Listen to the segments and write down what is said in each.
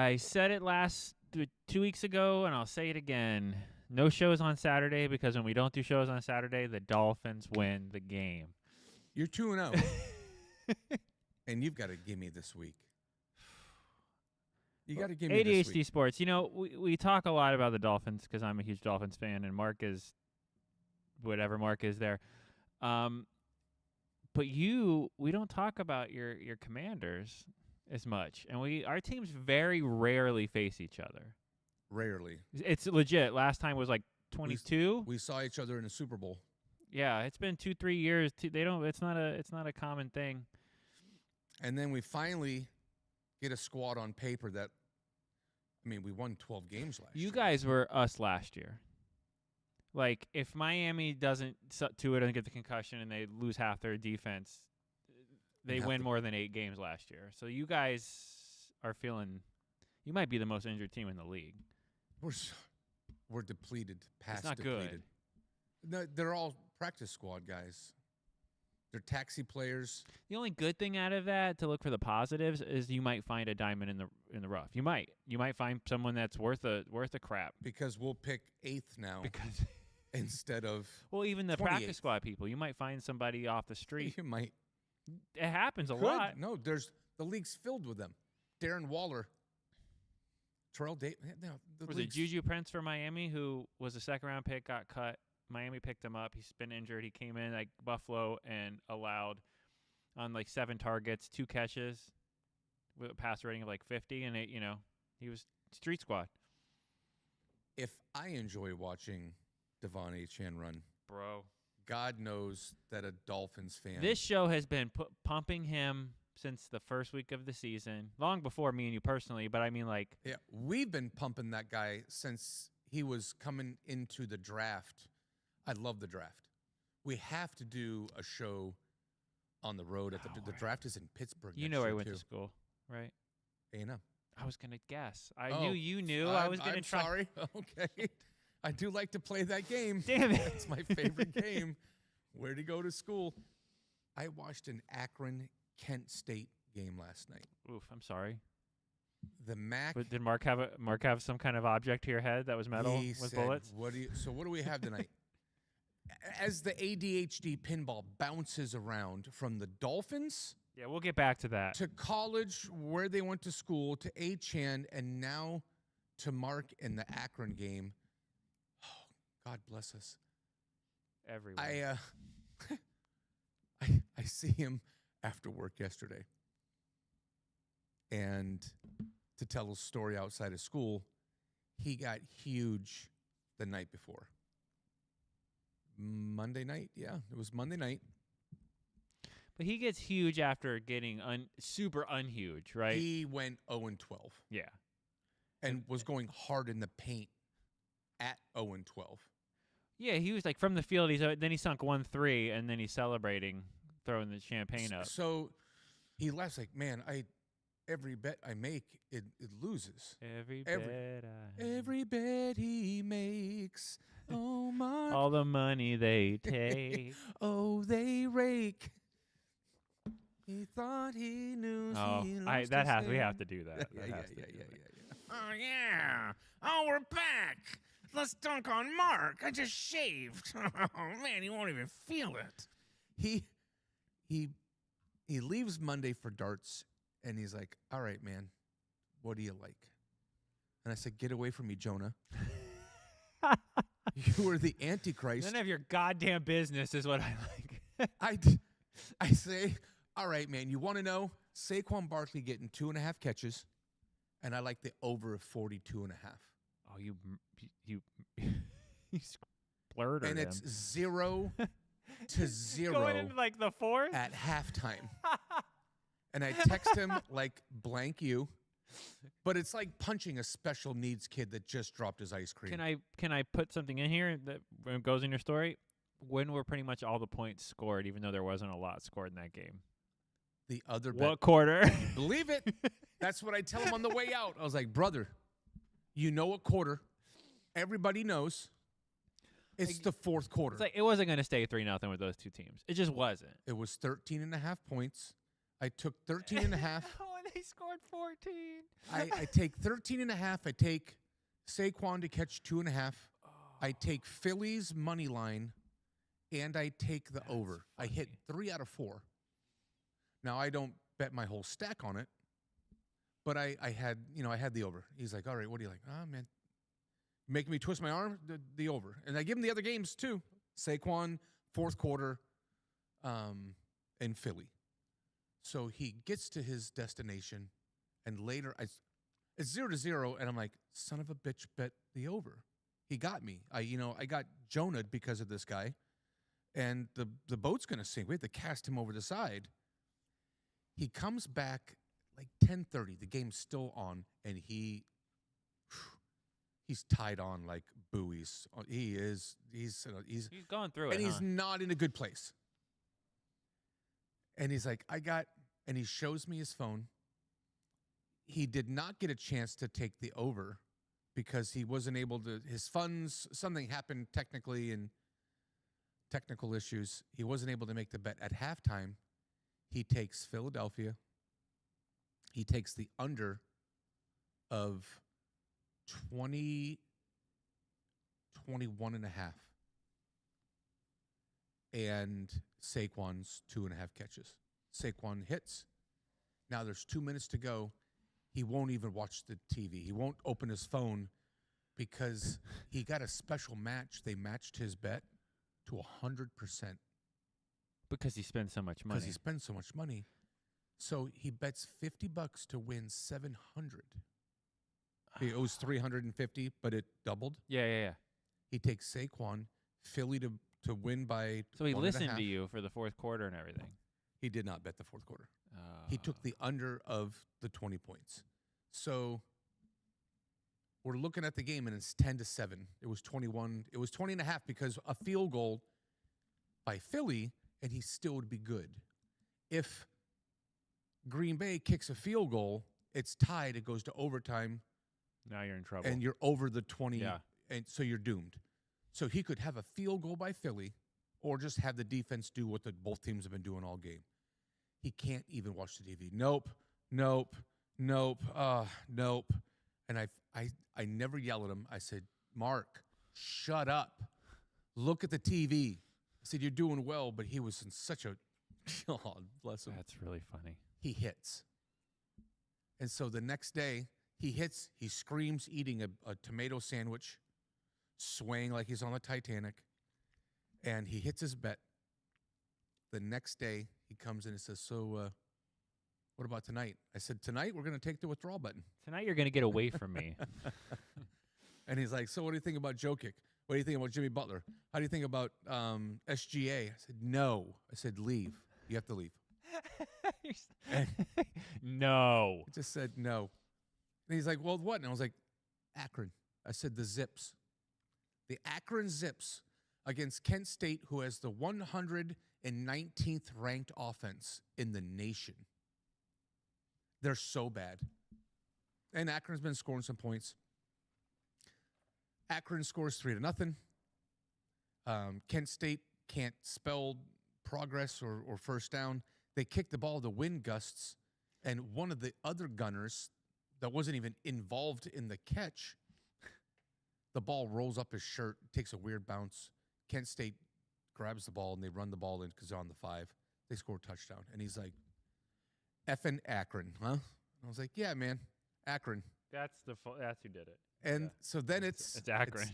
I said it 2 weeks ago, and I'll say it again. No shows on Saturday because when we don't do shows on Saturday, the Dolphins win the game. You're 2-0. And you've got to give me this week. You got to give me this ADHD week. Sports. You know, we talk a lot about the Dolphins because I'm a huge Dolphins fan, and Mark is whatever Mark is there. But we don't talk about your Commanders as much, and our teams very rarely face each other. Rarely. It's legit. Last time was like 22. We saw each other in a Super Bowl. Yeah, it's been 2-3 years. They don't. It's not a common thing. And then we finally get a squad on paper that, I mean, we won 12 games last year. You guys were us last year. Like, if Miami doesn't get the concussion and they lose half their defense, they win more than 8 games last year. So you guys are feeling, you might be the most injured team in the league. We're depleted, past it's not depleted. Good. No, they're all practice squad guys. They're taxi players. The only good thing out of that, to look for the positives, is you might find a diamond in the rough. You might find someone that's worth a crap. Because we'll pick 8th now. Because instead of even the 28th. practice squad people, you might find somebody off the street. You might. It happens a lot. No, the league's filled with them. Darren Waller, Terrell Davis. No, was it Juju Prince for Miami, who was a second-round pick, got cut? Miami picked him up. He's been injured. He came in like Buffalo and allowed on like 7 targets, 2 catches with a passer rating of like 50, and he was street squad. If I enjoy watching Devon Achane run, bro, God knows that a Dolphins fan. This show has been pumping him since the first week of the season, long before me and you personally. But I mean, like, yeah, we've been pumping that guy since he was coming into the draft. I love the draft. We have to do a show on the road. The draft is in Pittsburgh. You know where I went to school, right? A&M. I was going to guess. I knew you knew. I was going to try. Sorry. Okay. I do like to play that game. Damn it. It's my favorite game. Where'd he go to school? I watched an Akron-Kent State game last night. Oof, I'm sorry. The MAC. But did Mark have some kind of object to your head that was metal with bullets? What do we have tonight? As the ADHD pinball bounces around from the Dolphins, yeah, we'll get back to that, to college where they went to school, to Achane, and now to Mark in the Akron game. Oh, God bless us. Everyone. I see him after work yesterday, and to tell a story outside of school, he got huge the night before. Monday night, yeah, it was Monday night. But he gets huge after getting super unhuge, right? He went 0-12. Yeah. And was going hard in the paint at 0-12. Yeah, he was like from the field. Then he sunk 1-3, and then he's celebrating, throwing the champagne up. So he laughs like, man, every bet I make, it loses. Every bet he makes, oh my. All the money they take. Oh, they rake. He thought he knew. We have to do that. Yeah. Oh, yeah. Oh, we're back. Let's dunk on Mark. I just shaved. Oh, man, he won't even feel it. He leaves Monday for darts, and he's like, all right, man, what do you like? And I said, get away from me, Jonah. You are the Antichrist. None of your goddamn business is what I like. I say, all right, man, you want to know? Saquon Barkley getting 2.5 catches, and I like the over of 42.5. Oh, you splurred and him. It's 0-0 going into like the fourth at halftime. And I text him like blank you, but it's like punching a special needs kid that just dropped his ice cream. Can I put something in here that goes in your story? When were pretty much all the points scored, even though there wasn't a lot scored in that game? The other what quarter? Believe it. That's what I tell him on the way out. I was like, brother, you know what quarter? Everybody knows. It's the fourth quarter. It's like it wasn't going to stay 3-0 with those two teams. It just wasn't. It was 13.5 points. I took 13.5. When they He scored 14. I take 13.5. I take Saquon to catch 2.5. I take Phillies money line, and I take the over. I hit 3 out of 4. Now I don't bet my whole stack on it, but I had the over. He's like, all right, what do you like? Oh man, making me twist my arm. The over, and I give him the other games too. Saquon, fourth quarter, and Philly. So he gets to his destination, and later it's 0-0, and I'm like, son of a bitch, bet the over. He got me. I got Jonah'd because of this guy, and the boat's gonna sink. We have to cast him over the side. He comes back like 10:30. The game's still on, and he's tied on like buoys. He's going through it, and he's not in a good place. And he's like, and he shows me his phone. He did not get a chance to take the over because he wasn't able to, his funds, something happened technically and technical issues. He wasn't able to make the bet at halftime. He takes Philadelphia. He takes the under of 21.5. And Saquon's 2.5 catches. Saquon hits. Now there's 2 minutes to go. He won't even watch the TV. He won't open his phone because he got a special match. They matched his bet to 100%. Because he spends so much money. Because he spends so much money. So he bets $50 to win 700. It was 350, but it doubled. Yeah. He takes Saquon, Philly to win by. So he 1.5. listened to you for the fourth quarter and everything. He did not bet the fourth quarter. He took the under of the 20 points. So we're looking at the game, and it's 10-7. It was 21. It was 20.5 because a field goal by Philly, and he still would be good. If Green Bay kicks a field goal, it's tied. It goes to overtime. Now you're in trouble. And you're over the 20, Yeah. and so you're doomed. So he could have a field goal by Philly or just have the defense do what both teams have been doing all game. He can't even watch the TV. Nope. And I never yell at him. I said, Mark, shut up. Look at the TV. I said, you're doing well, but he was in such a, oh, bless him. That's really funny. He hits. And so the next day, he hits, he screams, eating a tomato sandwich, swaying like he's on the Titanic, and he hits his bet. The next day, he comes in and says, so what about tonight? I said, tonight we're going to take the withdrawal button. Tonight you're going to get away from me. And he's like, so what do you think about Joe Kick? What do you think about Jimmy Butler? How do you think about SGA? I said, no. I said, leave. You have to leave. No. I just said no. And he's like, well, what? And I was like, Akron. I said, the Zips. The Akron Zips against Kent State, who has the 119th ranked offense in the nation. They're so bad. And Akron's been scoring some points. Akron scores 3-0. Kent State can't spell progress or first down. They kick the ball to wind gusts, and one of the other gunners that wasn't even involved in the catch, the ball rolls up his shirt, takes a weird bounce. Kent State grabs the ball, and they run the ball in because they're on the 5. They score a touchdown. And he's like, effing Akron, huh? I was like, yeah, man, Akron. That's who did it. And Yeah. so then it's Akron.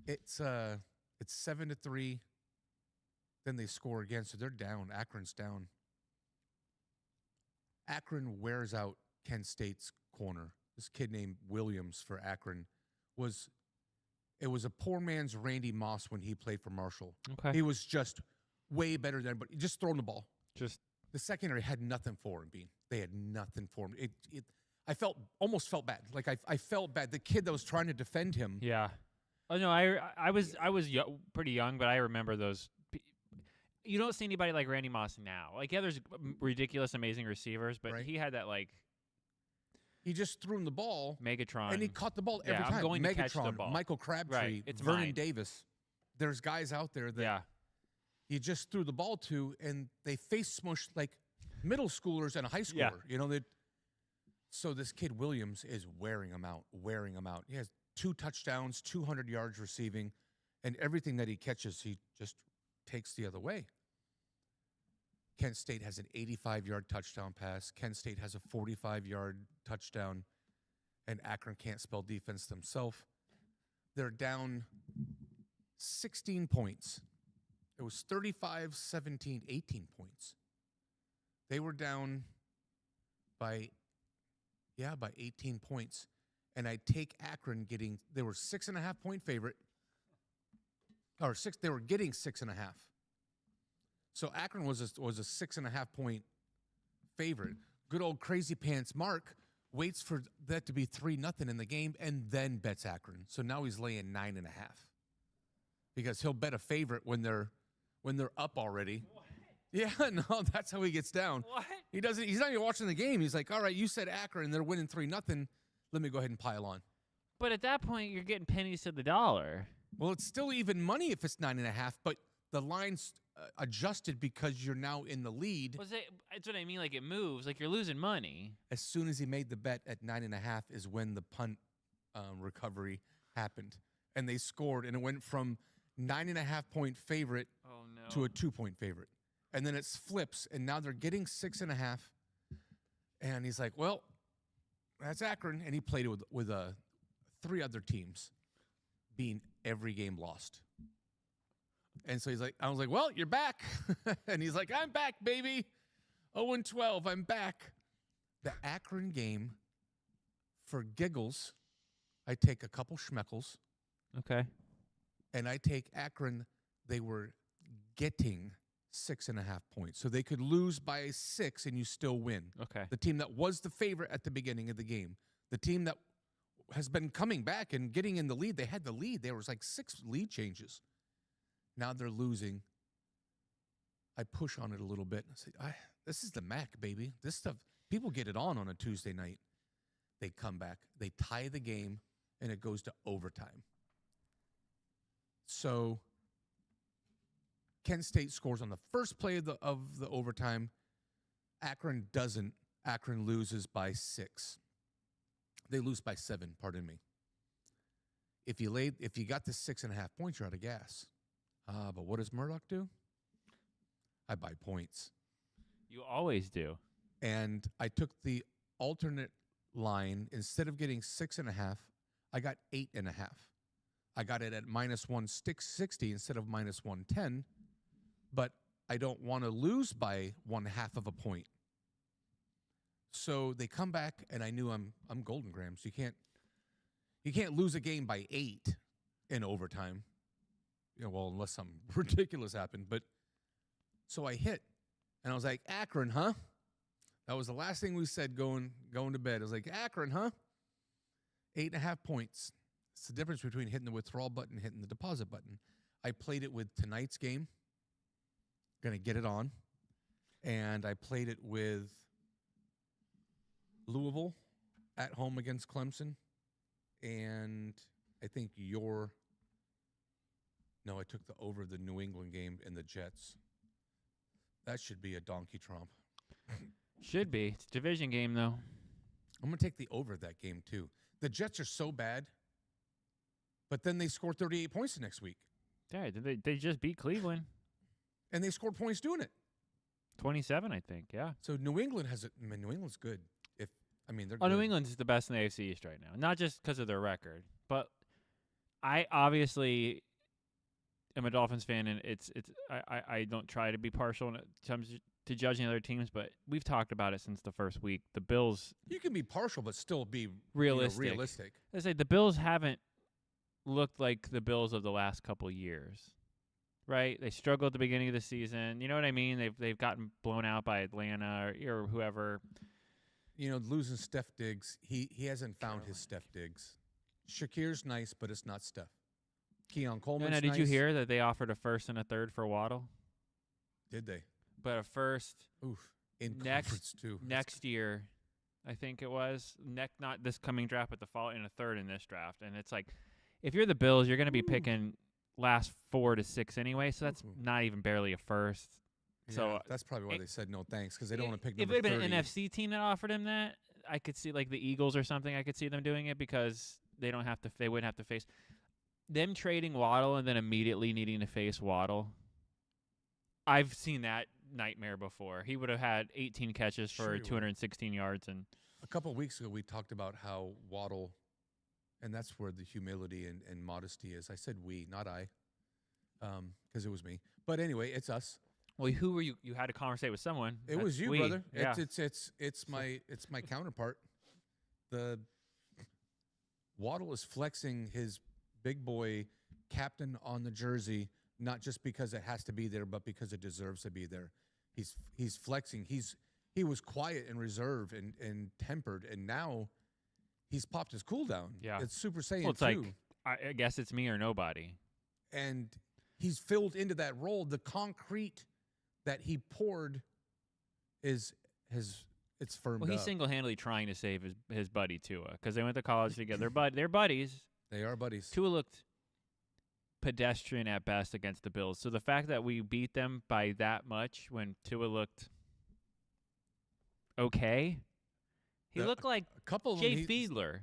It's 7-3. Then they score again, so they're down. Akron's down. Akron wears out Kent State's corner. This kid named Williams for Akron was a poor man's Randy Moss when he played for Marshall. Okay. He was just way better than everybody. Just throwing the ball. Just The secondary had nothing for him, Bean. They had nothing for him. I almost felt bad. Like I felt bad. The kid that was trying to defend him. yeah. Oh no, I was pretty young, but I remember those. You don't see anybody like Randy Moss now. Like, yeah, there's ridiculous, amazing receivers, but Right. he had that like He just threw him the ball. Megatron. And he caught the ball Yeah, every I'm time. going to Megatron, catch the ball. Michael Crabtree, Right, it's Vernon mine. Davis. There's guys out there that Yeah. you just threw the ball to, and they face smushed like middle schoolers and a high schooler. Yeah. You know, So this kid Williams is wearing him out. He has 2 touchdowns, 200 yards receiving, and everything that he catches, he just takes the other way. Kent State has an 85-yard touchdown pass. Kent State has a 45-yard touchdown, and Akron can't spell defense themselves. They're down 16 points. It was 35-17, 18 points. They were down by 18 points. And I take Akron they were 6.5-point favorite. They were getting 6.5. So Akron was a 6.5-point favorite. Good old crazy pants Mark waits for that to be 3-0 in the game and then bets Akron. So now he's laying 9.5 because he'll bet a favorite when they're up already. What? Yeah, no, that's how he gets down. What? He's not even watching the game. He's like, all right, you said Akron, they're winning 3-0. Let me go ahead and pile on. But at that point, you're getting pennies to the dollar. Well, it's still even money if it's 9.5, but the line's adjusted because you're now in the lead. That's what I mean. Like, it moves. Like, you're losing money. As soon as he made the bet at 9.5 is when the punt recovery happened. And they scored, and it went from 9.5-point favorite to a 2-point favorite. And then it flips, and now they're getting 6.5. And he's like, well, that's Akron. And he played it with 3 other teams, being every game lost. And so I was like, well, you're back. And he's like, I'm back, baby. 0-12, I'm back. The Akron game, for giggles, I take a couple schmeckles. Okay. And I take Akron. They were getting 6.5 points. So they could lose by 6 and you still win. Okay. The team that was the favorite at the beginning of the game. The team that has been coming back and getting in the lead. They had the lead. There was like 6 lead changes. Now they're losing. I push on it a little bit. I say, this is the MAC, baby. This stuff, people get it on a Tuesday night. They come back. They tie the game, and it goes to overtime. So Kent State scores on the first play of the overtime. Akron doesn't. Akron loses by 6. They lose by 7, pardon me. If you got the 6.5 points, you're out of gas. But what does Murdoch do? I buy points. You always do. And I took the alternate line. Instead of getting 6.5, I got 8.5. I got it at -160 instead of -110. But I don't want to lose by 1/2 of a point. So they come back, and I knew I'm Golden Grams. You can't lose a game by 8 in overtime. Well, unless something ridiculous happened. But so I hit, and I was like, Akron, huh? That was the last thing we said going to bed. I was like, Akron, huh? 8.5 points. It's the difference between hitting the withdrawal button and hitting the deposit button. I played it with tonight's game. Going to get it on. And I played it with Louisville at home against Clemson. And I think I took the over the New England game and the Jets. That should be a donkey tromp. Should be. It's a division game, though. I'm going to take the over that game, too. The Jets are so bad, but then they score 38 points the next week. Yeah, they just beat Cleveland. And they scored points doing it. 27, I think, yeah. So New England's good. They're good. New England's the best in the AFC East right now. Not just because of their record, but I obviously am a Dolphins fan, and I don't try to be partial when it comes to judging other teams, but we've talked about it since the first week. The Bills. You can be partial, but still be realistic. I say the Bills haven't looked like the Bills of the last couple years, right? They struggled at the beginning of the season. You know what I mean? They've gotten blown out by Atlanta or whoever. Losing Steph Diggs, he hasn't found his Steph Diggs. Shakir's nice, but it's not Steph. Keon Coleman's nice. Did you hear that they offered a first and a third for Waddle? Did they? But a first in conference too. Next year, I think it was. Not this coming draft, but the fall in a third in this draft. And it's like, if you're the Bills, you're going to be picking last 4 to 6 anyway, so that's not even barely a first. Yeah, so that's probably why they said no thanks, because they don't want to pick number 30. If it had been an NFC team that offered him that, I could see like the Eagles or something. I could see them doing it because they don't have to. They wouldn't have to face them trading Waddle and then immediately needing to face Waddle. I've seen that nightmare before. He would have had 18 catches Sure for he would. 216 yards, and A couple of weeks ago, we talked about how Waddle, and that's where the humility and modesty is. I said we, not I, because it was me. But anyway, it's us. well, who were you? You had to conversate with someone. It was That's you, we. brother. Yeah. It's my counterpart. The Waddle is flexing his big boy captain on the jersey, not just because it has to be there, but because it deserves to be there. He's flexing. He was quiet and reserved and tempered, and now he's popped his cool down. Yeah. It's Super Saiyan Well, it's 2. like I guess it's me or nobody. And he's filled into that role. The concrete that he poured it's firmed Well, he's up. single-handedly trying to save his buddy Tua because they went to college together. But they're buddies. They are buddies. Tua looked pedestrian at best against the Bills. So the fact that we beat them by that much when Tua looked okay, he The- looked like A couple of Jay them. Fiedler.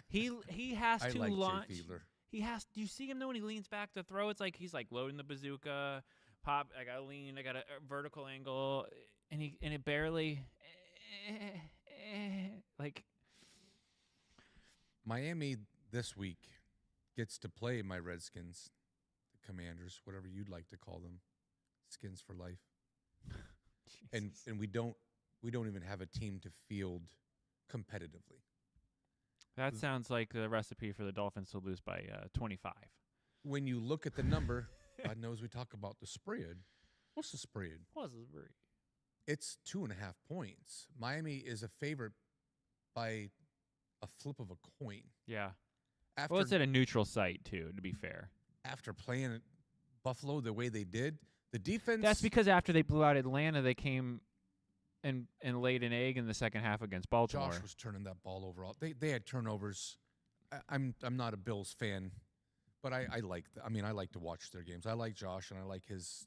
He has I to like launch. Jay Fiedler. He has. Do you see him though when he leans back to throw? It's like he's like loading the bazooka. Pop. I gotta lean. I got a vertical angle, and it barely. Like Miami this week gets to play my Redskins, the Commanders, whatever you'd like to call them, skins for life. And we don't even have a team to field competitively. that sounds like the recipe for the Dolphins to lose by 25. When you look at the number, God knows we talk about the spread. What's the spread? It's 2.5 points. Miami is a favorite by a flip of a coin. Yeah. After, Well, it's at a neutral site too. To be fair, after playing at Buffalo the way they did, the defense. that's because after they blew out Atlanta, they came and laid an egg in the second half against Baltimore. Josh was turning that ball over. They had turnovers. I'm not a Bills fan, but I like I like to watch their games. I like Josh and I like his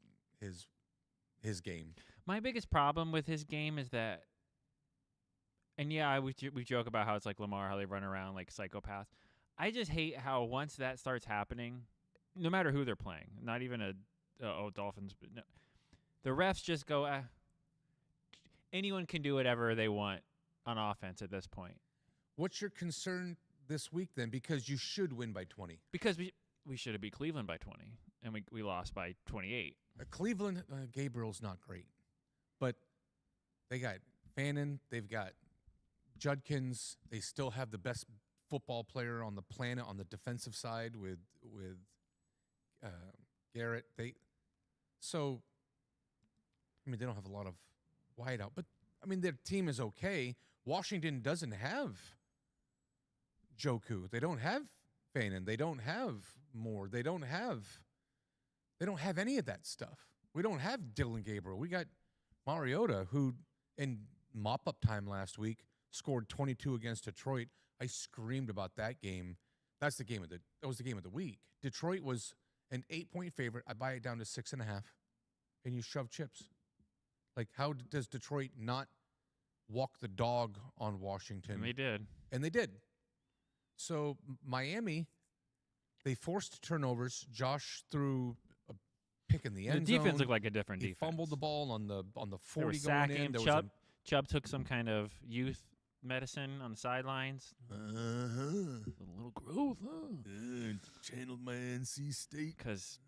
game. My biggest problem with his game is that, and yeah, we joke about how it's like Lamar, how they run around like psychopaths. I just hate how once that starts happening, no matter who they're playing, not even Dolphins, but no, the refs just go, anyone can do whatever they want on offense at this point. What's your concern this week then? Because you should win by 20. Because we should have beat Cleveland by 20, and we lost by 28. Cleveland, Gabriel's not great, but they got Fannin, they've got Judkins. They still have the best football player on the planet on the defensive side with Garrett. They don't have a lot of wideout, but their team is okay. Washington doesn't have Joku. They don't have Fannin. They don't have Moore. They don't have any of that stuff. We don't have Dylan Gabriel. We got Mariota, who in mop-up time last week scored 22 against Detroit. I screamed about that game. That was the game of the week. Detroit was an 8-point favorite. I buy it down to 6.5, and you shove chips. Like, how does Detroit not walk the dog on Washington? And they did. And they did. So Miami, they forced turnovers. Josh threw a pick in the end The defense zone. looked like a different He defense. fumbled the ball on the They were 40 going sacking in. him. There was Chubb took some kind of youth medicine on the sidelines. a little growth, huh? Channeled my NC State. Because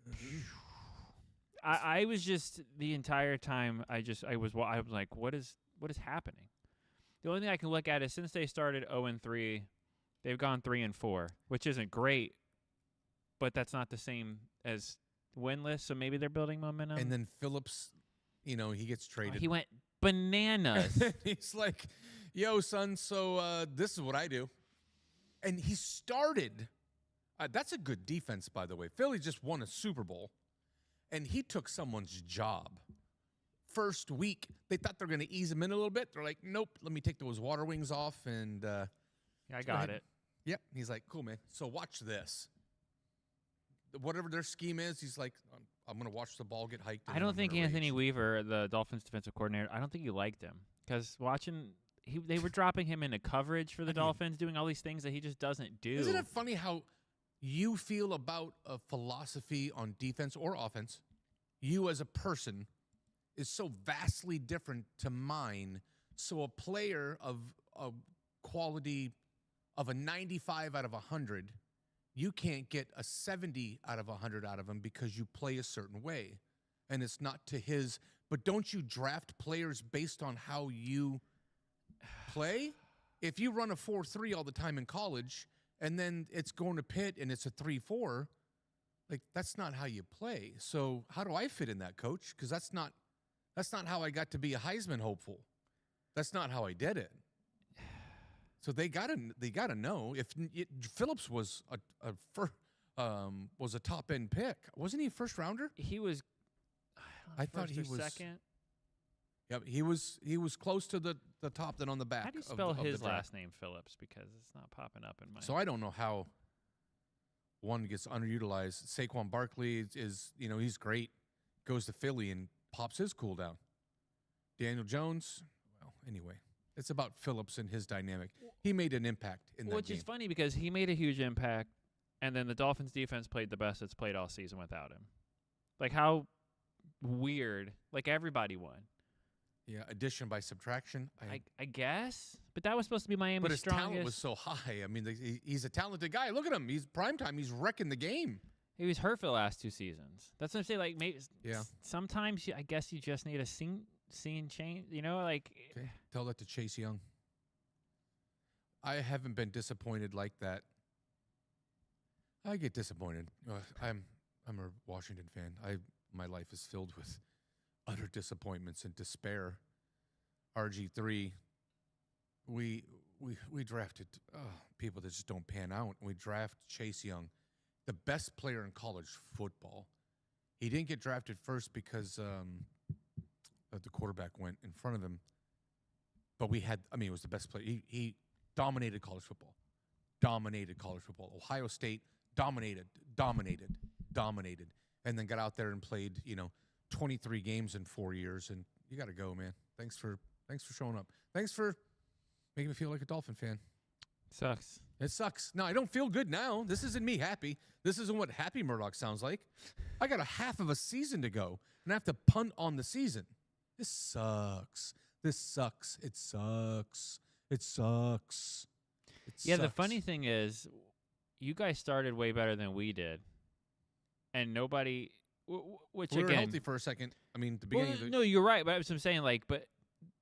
I was just the entire time I was like, what is happening? The only thing I can look at is since they started 0-3, they've gone 3-4, which isn't great, but that's not the same as winless. So maybe they're building momentum. And then Phillips, he gets traded. He went bananas. He's like, yo, son, so this is what I do. And he started. That's a good defense, by the way. Philly just won a Super Bowl, and he took someone's job. First week, they thought they were going to ease him in a little bit. They're like, nope, let me take those water wings off. And Yeah, I go got ahead. it. Yep. He's like, cool, man. So watch this. Whatever their scheme is, he's like, I'm going to watch the ball get hiked. And I then don't I'm think gonna Anthony rage. Weaver, the Dolphins defensive coordinator, I don't think he liked him because watching they were dropping him into coverage for the I mean- Dolphins, doing all these things that he just doesn't do. Isn't it funny how you feel about a philosophy on defense or offense? You as a person is so vastly different to mine. So a player of a quality of a 95 out of 100, you can't get a 70 out of 100 out of him because you play a certain way. And it's not to his, but don't you draft players based on how you play? If you run a 4-3 all the time in college and then it's going to Pitt and it's a 3-4, like that's not how you play. So how do I fit in that, coach? Because that's not how I got to be a Heisman hopeful. That's not how I did it. So they gotta know if Phillips was a top end pick, wasn't he a first rounder? He was. I thought first he or was second. Yep, he was close to the top than on the back. How do you of spell the his draft. last name, Phillips? Because it's not popping up in my. So I don't know how one gets underutilized. Saquon Barkley is he's great, goes to Philly and pops his cool down. Daniel Jones, well, anyway, it's about Phillips and his dynamic. He made an impact in that Which game. is funny because he made a huge impact, and then the Dolphins defense played the best it's played all season without him. Like how weird. Like everybody won. Yeah, addition by subtraction. I guess, but that was supposed to be Miami's but his strongest. talent was so high. I mean, he's a talented guy. Look at him. He's primetime. He's wrecking the game. He was hurt for the last 2 seasons. That's what I'm saying. Like maybe Yeah. sometimes I guess you just need a scene change. You know, like Okay, tell that to Chase Young. I haven't been disappointed like that. I get disappointed. I'm a Washington fan. My life is filled with utter disappointments and despair. RG3, we drafted people that just don't pan out. We draft Chase Young, the best player in college football. He didn't get drafted first because the quarterback went in front of him. But he was the best player. He dominated college football. Ohio State dominated. And then got out there and played, 23 games in 4 years. And you got to go, man. Thanks for showing up. Thanks for making me feel like a Dolphin fan. sucks. It sucks. No, I don't feel good now. This isn't me happy. This isn't what happy Murdoch sounds like. I got a half of a season to go, and I have to punt on the season. This sucks. It sucks. Yeah, the funny thing is, you guys started way better than we did, and nobody. Which we were again, healthy for a second. I mean, the well, beginning of the no, you're right. But I'm saying but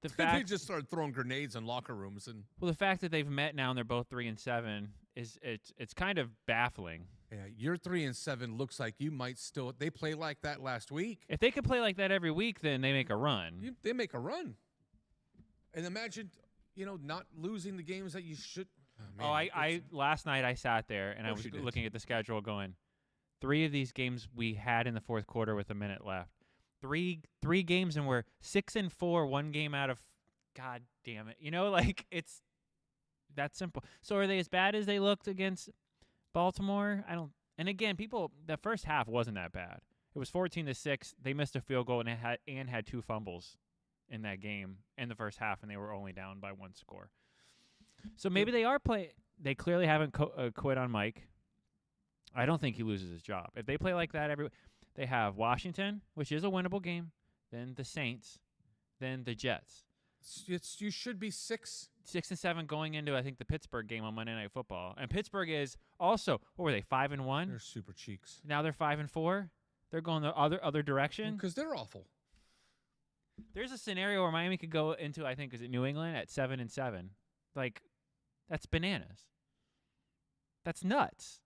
the they fact, just started throwing grenades in locker rooms, and well, the fact that they've met now and they're both 3-7 is it's kind of baffling. yeah, your 3-7 looks like you might still. They play like that last week. If they could play like that every week, then they make a run. They make a run, and imagine, not losing the games that you should. Man, I last night I sat there and I course was you did. looking at the schedule, going, 3 of these games we had in the fourth quarter with a minute left. Three games and we're 6-4, 1 game out of. God damn it! It's that simple. So are they as bad as they looked against Baltimore? I don't. And again, the first half wasn't that bad. It was 14-6. They missed a field goal and had 2 fumbles in that game in the first half, and they were only down by 1 score. So maybe they are They clearly haven't quit on Mike. I don't think he loses his job if they play like that every. They have Washington, which is a winnable game, then the Saints, then the Jets. You should be 6. 6-7 going into I think the Pittsburgh game on Monday Night Football, and Pittsburgh is also what were they 5-1? They're super cheeks Now they're 5-4. They're going the other direction. because they're awful. There's a scenario where Miami could go into I think is it New England at 7-7. Like that's bananas. That's nuts.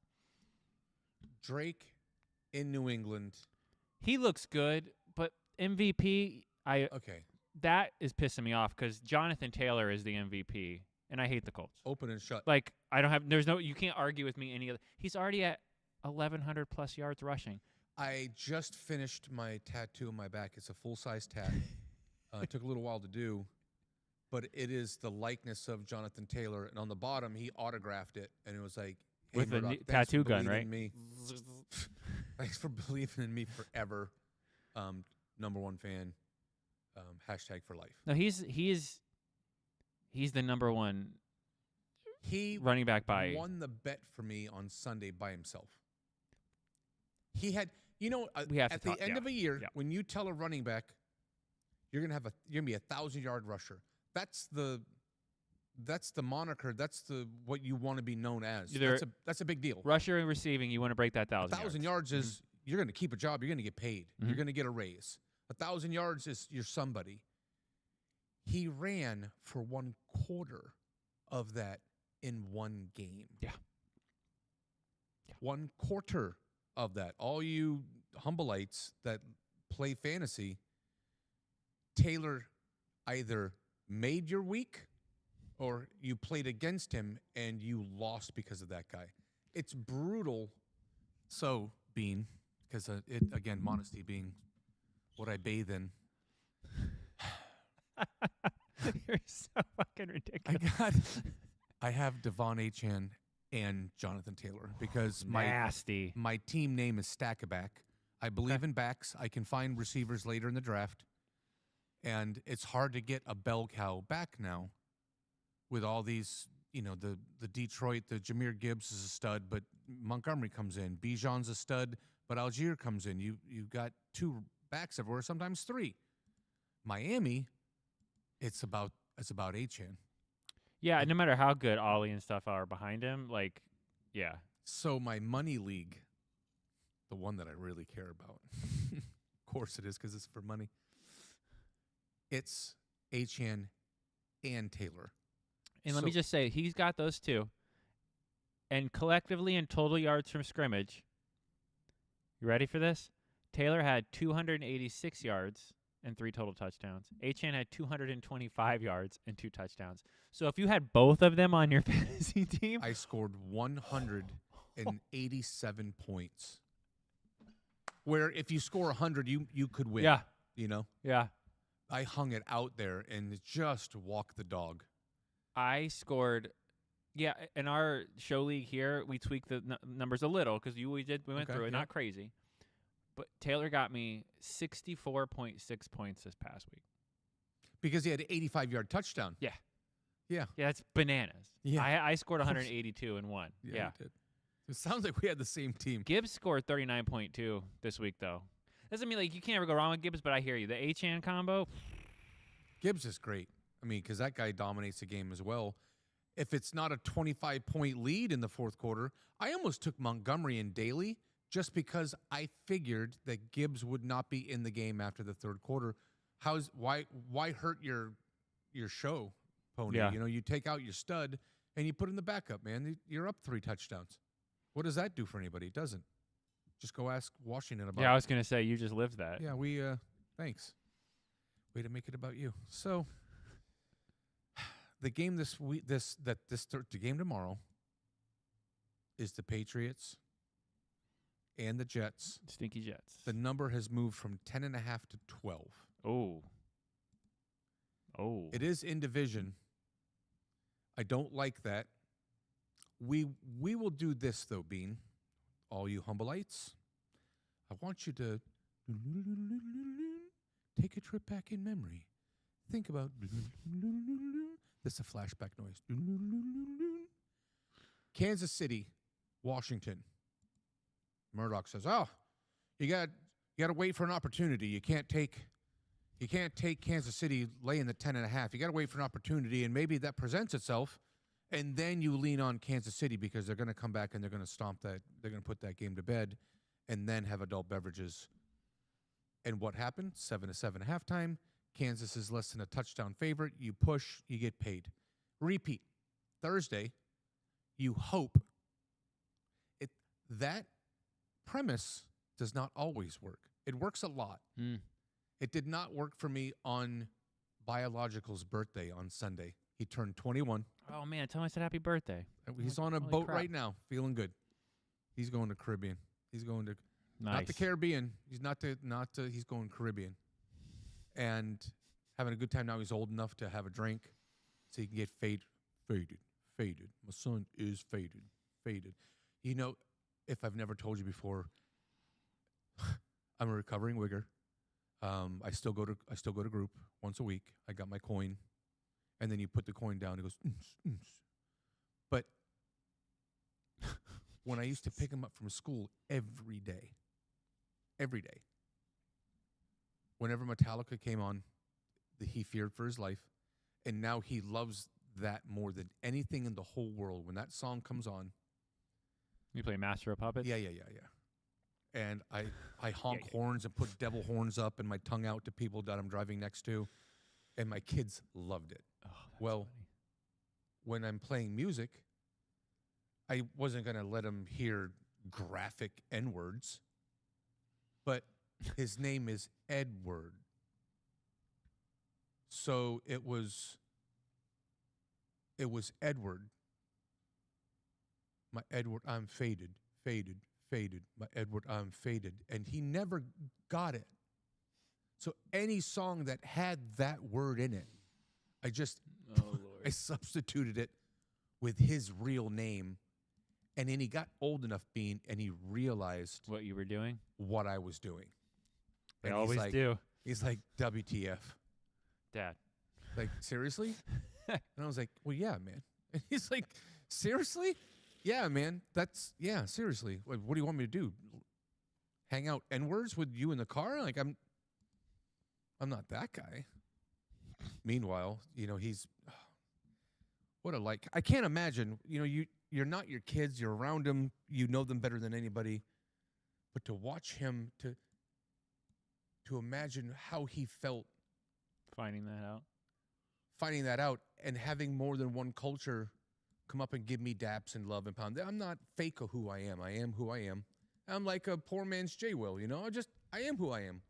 Drake in New England. He looks good, but MVP Okay, that is pissing me off because Jonathan Taylor is the MVP, and I hate the Colts. open and shut. Like you can't argue with me any other. He's already at 1,100 plus yards rushing. I just finished my tattoo on my back. It's a full-size tat. It took a little while to do, but it is the likeness of Jonathan Taylor. And on the bottom, he autographed it, and it was like, hey, With a Murdoch, thanks tattoo for gun, believing right? in me. Thanks for believing in me forever. Number 1 fan. # for life. No, he's He's the number one He running back by. won the bet for me on Sunday by himself. He had, you know, We have to at the talk- end yeah, of a year, yeah. when you tell a running back you're gonna be a 1,000-yard rusher. That's the moniker. That's what you want to be known as. Either That's a big deal. Rusher and receiving, you want to break that 1,000 yards. 1,000 yards is you're gonna keep a job. You're gonna get paid. You're Mhm. gonna get a raise. 1,000 yards is you're somebody. He ran for 1/4 of that in one game. Yeah. 1/4 of that. All you humbleites that play fantasy, Taylor either made your week or you played against him and you lost because of that guy. It's brutal. So, Bean, because again, modesty being what I bathe in. You're so fucking ridiculous. I have Devon Achane and Jonathan Taylor because Nasty. my team name is Stackaback. I believe in backs. I can find receivers later in the draft. And it's hard to get a bell cow back now with all these, the Detroit, the Jahmyr Gibbs is a stud, but Montgomery comes in. Bijan's a stud, but Algier comes in. You got 2 backs everywhere, sometimes 3. Miami, it's about Achane. Yeah, no matter how good Ollie and stuff are behind him, like, yeah. So my money league, the one that I really care about, of course it is because it's for money. It's Achane and Taylor. And let me just say, he's got those 2. And collectively in total yards from scrimmage, you ready for this? Taylor had 286 yards and 3 total touchdowns. Achane had 225 yards and 2 touchdowns. So if you had both of them on your fantasy team, I scored 187 points. Where if you score 100, you could win. yeah, Yeah. I hung it out there and just walked the dog. I scored. Yeah, in our show league here, we tweaked the numbers a little because we went Okay, through it, yeah. not crazy. But Taylor got me 64.6 points this past week. Because he had an 85-yard touchdown. Yeah. Yeah. Yeah, that's bananas. Yeah. I scored 182 and won. Yeah. You did. It sounds like we had the same team. Gibbs scored 39.2 this week, though. Doesn't mean like you can't ever go wrong with Gibbs, but I hear you. The Achane combo. Gibbs is great. I mean, because that guy dominates the game as well. If it's not a 25-point lead in the fourth quarter, I almost took Montgomery and Daly just because I figured that Gibbs would not be in the game after the third quarter. Why hurt your show, Pony? Yeah. You take out your stud and you put in the backup, man. You're up 3 touchdowns. What does that do for anybody? It doesn't. Just go ask Washington about it. Yeah, I was gonna say you just lived that. Yeah, thanks. Way to make it about you. So, the game this week, the game tomorrow is the Patriots and the Jets. Stinky Jets. The number has moved from 10.5 to 12. Oh. It is in division. I don't like that. We will do this though, Bean. All you humbleites, I want you to take a trip back in memory. Think about this is a flashback noise. Kansas City, Washington. Murdoch says, "Oh, you got to wait for an opportunity. You can't take Kansas City laying the 10.5. You got to wait for an opportunity, and maybe that presents itself, and then you lean on Kansas City because they're going to come back and they're going to stomp that. They're going to put that game to bed, and then have adult beverages." And what happened? 7-7 halftime. Kansas is less than a touchdown favorite. You push, you get paid. Repeat. Thursday, you hope. That premise does not always work. It works a lot. It did not work for me on Biological's birthday on Sunday. He turned 21. Oh man, tell him I said happy birthday. He's on a Holy boat crap. right now, feeling good. He's going to Caribbean. He's going to Nice. not the Caribbean. He's he's going Caribbean. And having a good time now. He's old enough to have a drink so he can get faded. My son is faded. If I've never told you before, I'm a recovering wigger. I still go to group once a week. I got my coin, and then you put the coin down. It goes, but when I used to pick him up from school every day, whenever Metallica came on, he feared for his life, and now he loves that more than anything in the whole world. When that song comes on, You play Master of Puppets? yeah. And I honk horns and put devil horns up and my tongue out to people that I'm driving next to, and my kids loved it. Oh, that's Well, funny. when I'm playing music, I wasn't going to let him hear graphic N-words, but his name is Edward. So it was Edward. My Edward, I'm faded. My Edward, I'm faded. And he never got it. So any song that had that word in it, I Lord. substituted it with his real name. And then he got old enough and he realized What you were doing? what I was doing. They And he's always like, do. He's like, WTF. Dad. Like, seriously? And I was like, well, yeah, man. And he's like, seriously? Yeah, man. Seriously. What do you want me to do? Hang out N-words with you in the car? Like, I'm not that guy. Meanwhile, he's what a like. I can't imagine, you're not your kids, you're around them, you know them better than anybody. But to watch him, to imagine how he felt Finding that out. and having more than one culture come up and give me daps and love and pound. I'm not fake of who I am. I am who I am. I'm like a poor man's J. Will, I am who I am.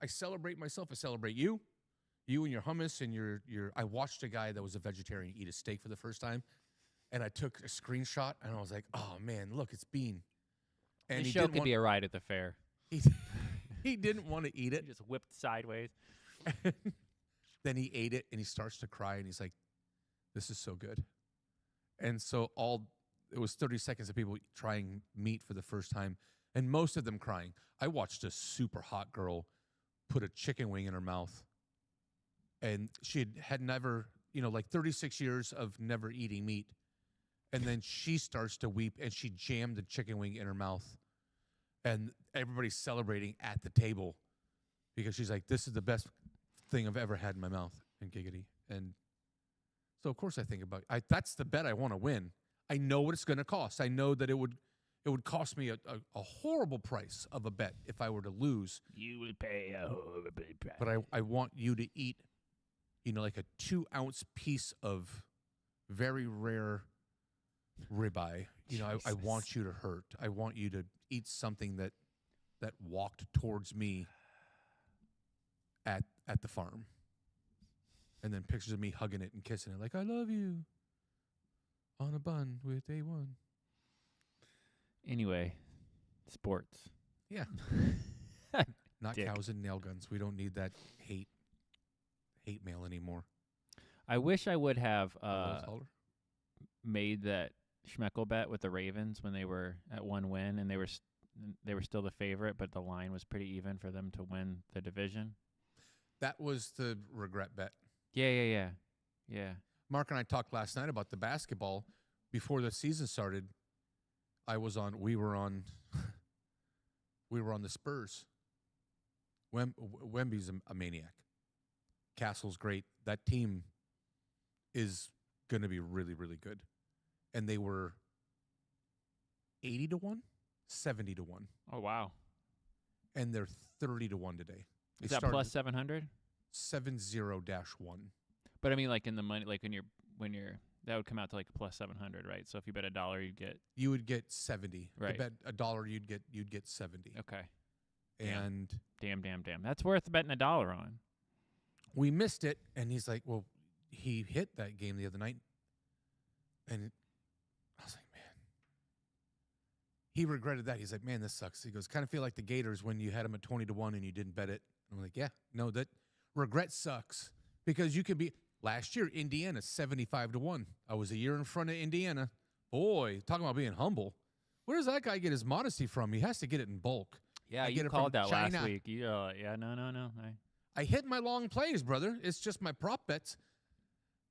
I celebrate myself. I celebrate you and your hummus and your. I watched a guy that was a vegetarian eat a steak for the first time, and I took a screenshot and I was like, oh man, look, it's Bean. And The he show didn't could want, be a ride at the fair. he didn't want to eat You it. just whipped sideways. Then he ate it and he starts to cry and he's like, this is so good. And so it was 30 seconds of people trying meat for the first time, and most of them crying. I watched a super hot girl put a chicken wing in her mouth, and she had never, 36 years of never eating meat. And then she starts to weep and she jammed the chicken wing in her mouth, and everybody's celebrating at the table because she's like, this is the best thing I've ever had in my mouth, and giggity. And so of course I think about that's the bet I want to win. I know what it's going to cost. I know that it would cost me a horrible price of a bet if I were to lose. You will pay a horrible price. But I want you to eat, like a 2-ounce piece of very rare ribeye. I want you to hurt. I want you to eat something that walked towards me at the farm. And then pictures of me hugging it and kissing it like, I love you, on a bun with A1. Anyway, sports. Yeah. Not Dick. cows and nail guns. We don't need that hate mail anymore. I wish I would have Rose Holler? made that Schmeckel bet with the Ravens when they were at 1 win, and they were still the favorite, but the line was pretty even for them to win the division. That was the regret bet. Yeah. Mark and I talked last night about the basketball. Before the season started, we were on the Spurs. Wemby's a maniac. Castle's great. That team is going to be really, really good. And they were 80-1, 70-1. Oh, wow. And they're 30-1 today. Is that plus 700? 70-1. But I mean, like in the money, like when you're that would come out to like plus 700, right? So if you bet $1, You would get 70. Right. You bet $1, you'd get 70. okay. And Damn. That's worth betting $1 on. we missed it, and he's like, well, he hit that game the other night. And I was like, man. He regretted that. He's like, man, this sucks. He goes, kind of feel like the Gators when you had them at 20-1 and you didn't bet it. I'm like, yeah, no, that regret sucks because you can be. Last year, Indiana 75-1. I was a year in front of Indiana. Boy, talking about being humble. Where does that guy get his modesty from? He has to get it in bulk. Yeah, I you get it called from that last China. week. No. I hit my long plays, brother. It's just my prop bets.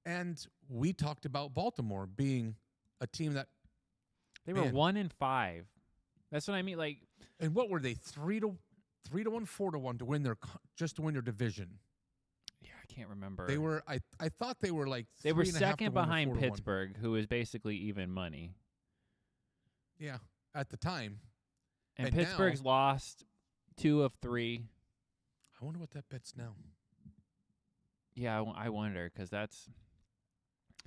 And we talked about Baltimore being a team that, They were Man. 1-5. That's what I mean. Like, and what were they, 3-1, 4-1 to win just to win their division. yeah, I can't remember. They were, I thought they were like They were 3.5 to second 1 or behind 4 to 1. Pittsburgh, who is basically even money. Yeah, at the time. And And Pittsburgh's lost 2 of 3. I wonder what that bet's now. Yeah, I wonder because that's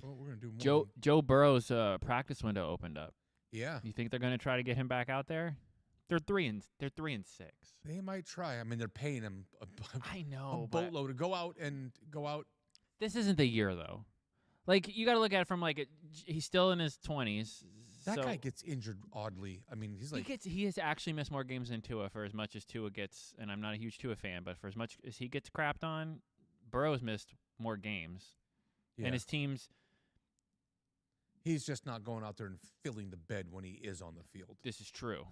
Well, we're gonna do more. Joe Burrow's practice window opened up. Yeah, You think they're going to try to get him back out there? They're 3-6. they might try. I mean, they're paying him I a know, but boatload to go out. this isn't the year though. Like you got to look at it from like he's still in his 20s. That so guy gets injured oddly. I mean, he's like, he has actually missed more games than Tua for as much as Tua gets, and I'm not a huge Tua fan, but for as much as he gets crapped on, Burrow's missed more games, yeah. and his teams. He's just not going out there and filling the bed when he is on the field. This is true.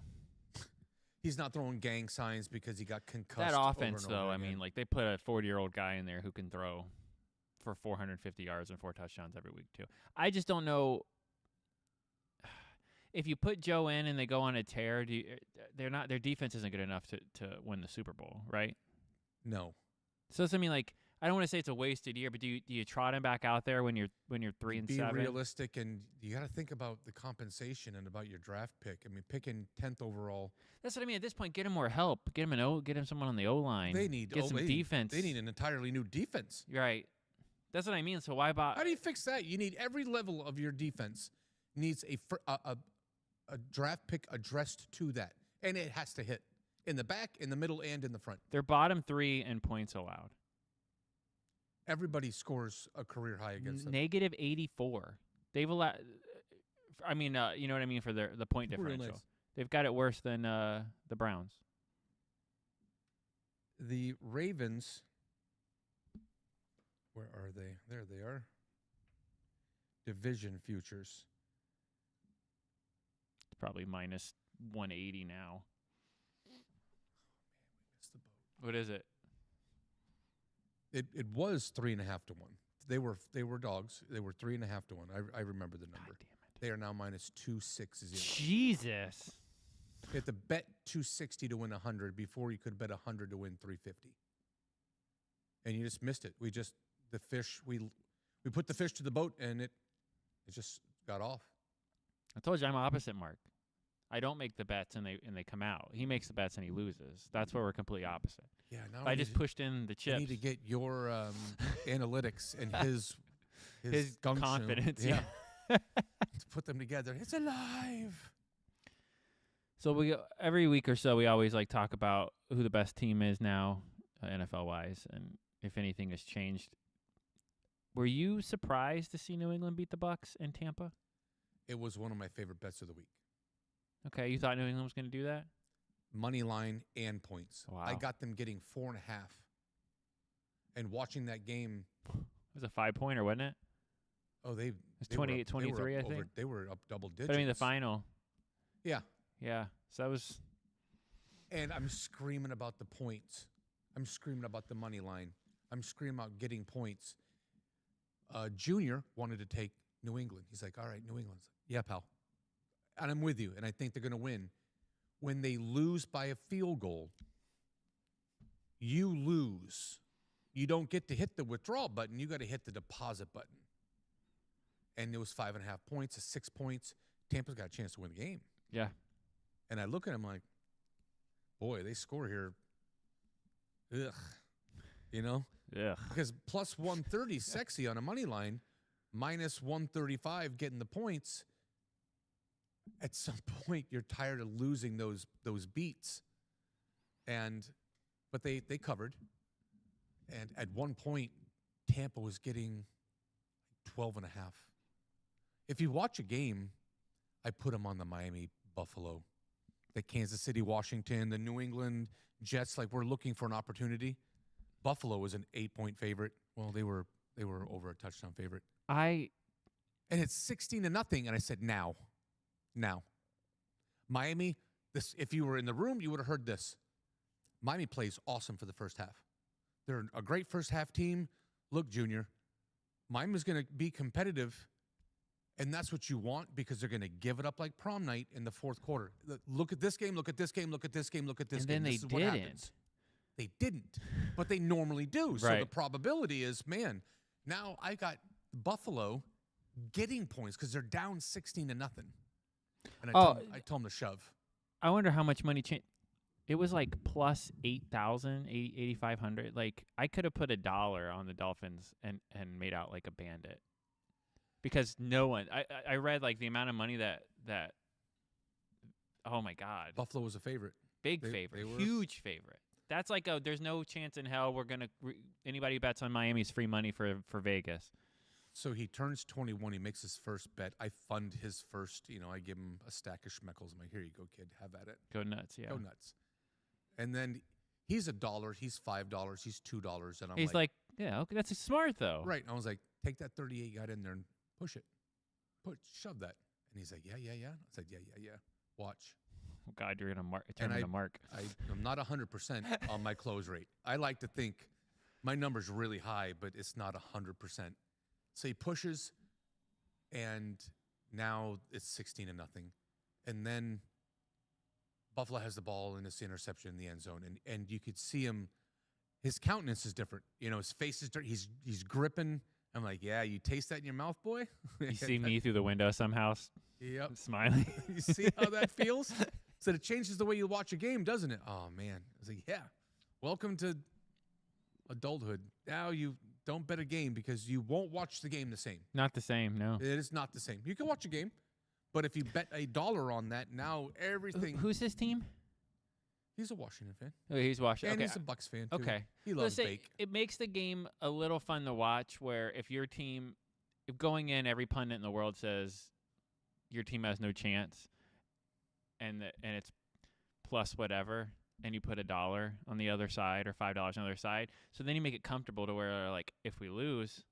He's not throwing gang signs because he got concussed. That over offense, and over though, I again. mean, like they put a 40-year-old guy in there who can throw for 450 yards and 4 touchdowns every week too. I just don't know if you put Joe in and they go on a tear. Their defense isn't good enough to win the Super Bowl, right? No. So I mean, like I don't want to say it's a wasted year, but do you trot him back out there when you're 3-7? Be realistic, and you got to think about the compensation and about your draft pick. I mean, picking 10th overall. That's what I mean. At this point, get him more help. Get him someone on the O line. They need get some defense. They need an entirely new defense. Right. That's what I mean. So why buy? How do you fix that? You need every level of your defense needs a draft pick addressed to that, and it has to hit in the back, in the middle, and in the front. They're bottom 3 in points allowed. Everybody scores a career high against them. Negative 84. They've allowed. I mean, you know what I mean for the point Real differential. nice. They've got it worse than the Browns. The Ravens. Where are they? There they are. Division futures. It's probably minus 180 now. Missed the boat. What is it? It was 3.5 to 1. They were dogs. They were 3.5 to 1. I remember the God number. damn it. They are now minus 260. Jesus. You have to bet 260 to win 100 before you could bet 100 to win 350. And you just missed it. We put the fish to the boat and it just got off. I told you I'm opposite Mark. I don't make the bets and they come out. He makes the bets and he loses. That's where we're completely opposite. Yeah, now If I just pushed in the you chips. need to get your analytics and his gumption, confidence. yeah, to put them together. It's alive. So every week or so we always like talk about who the best team is now, NFL wise, and if anything has changed. Were you surprised to see New England beat the Bucs in Tampa? It was one of my favorite bets of the week. Okay, you thought New England was going to do that? Money line and points. Wow. I got them getting 4.5. And watching that game, It was a 5-pointer, wasn't it? oh, they It's they were up- 28-23, I over- think. They were up double digits. But I mean the final. Yeah. Yeah. So that was And I'm screaming about the points. I'm screaming about the money line. I'm screaming about getting points. Junior wanted to take New England. He's like, all right, New England's. Yeah, pal. And I'm with you, and I think they're going to win. When they lose by a field goal, you lose. You don't get to hit the withdrawal button. You got to hit the deposit button. And it was 5.5 points to 6 points. Tampa's got a chance to win the game. yeah. And I look at him like, boy, they score here. Ugh. You know? Yeah. Because plus 130 is sexy on a money line, minus 135 getting the points. At some point, you're tired of losing those beats. But they covered. And at one point, Tampa was getting 12 and a half. If you watch a game, I put them on the Miami Buffalo, the Kansas City Washington, the New England Jets. Like, we're looking for an opportunity. Buffalo was an 8-point favorite. Well, they were over a touchdown favorite. And it's 16-0. And I said, now. Miami, this, if you were in the room, you would have heard this. Miami plays awesome for the first half. They're a great first half team. Look, Junior, Miami's going to be competitive, and that's what you want because they're going to give it up like prom night in the fourth quarter. Look at this game, look at this game, look at this game, look at this And game. then This they is what didn't. happens. They didn't, but they normally do. So the Right. probability is, man, now I got Buffalo getting points because they're down 16-0. And I told them to shove. I wonder how much money it was like plus 8,000, 8,500. Like I could have put $1 on the Dolphins and made out like a bandit. Because no one I read like the amount of money that oh my god. Buffalo was a favorite. Big they favorite. were- Huge favorite. That's like there's no chance in hell we're going to anybody who bets on Miami's free money for Vegas. So he turns 21. He makes his first bet. I fund his first, I give him a stack of schmeckles. I'm like, here you go, kid. Have at it. Go nuts, yeah. Go nuts. And then he's $1. He's $5. He's $2. And I'm He's like, yeah, okay, that's smart though. right. And I was like, take that 38 you got in there and push it. Shove that. And he's like, yeah. I said, yeah. Watch. Oh god, you're going to turn And into Mark. I'm not 100% on my close rate. I like to think my number's really high, but it's not 100%. So he pushes, and now it's 16-0. And then Buffalo has the ball, and it's the interception in the end zone. And you could see him, his countenance is different. His face is dirty. He's gripping. I'm like, yeah, you taste that in your mouth, boy? You see me through the window somehow Yep. smiling. You see how that feels? So it changes the way you watch a game, doesn't it? Oh, man. I was like, yeah. Welcome to adulthood. Now you don't bet a game because you won't watch the game the same. Not the same, no. It is not the same. You can watch a game, but if you bet $1 on that, now everything. Who's his team? He's a Washington fan. Oh, he's Washington. And Okay. he's a Bucks fan, too. Okay. He Let's loves say bake. it makes the game a little fun to watch where if your team, if going in, every pundit in the world says your team has no chance and it's plus whatever, and you put $1 on the other side or $5 on the other side. So then you make it comfortable to where, like, if we lose,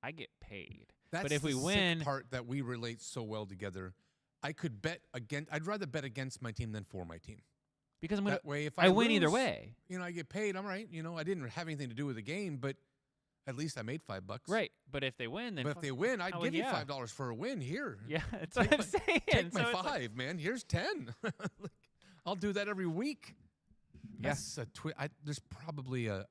I get paid. That's but if we the sick win, part that we relate so well together. I'd rather bet against my team than for my team. because I'm gonna, That way, if I win either lose, way. I get paid. I'm right. I didn't have anything to do with the game, but at least I made $5. Right. But if they win, then But if they win, I'd hell give yeah. you $5 for a win. Here, yeah, that's Take what I'm saying. take my So it's 5, like- man. Here's 10. I'll do that every week. Yeah. That's there's probably a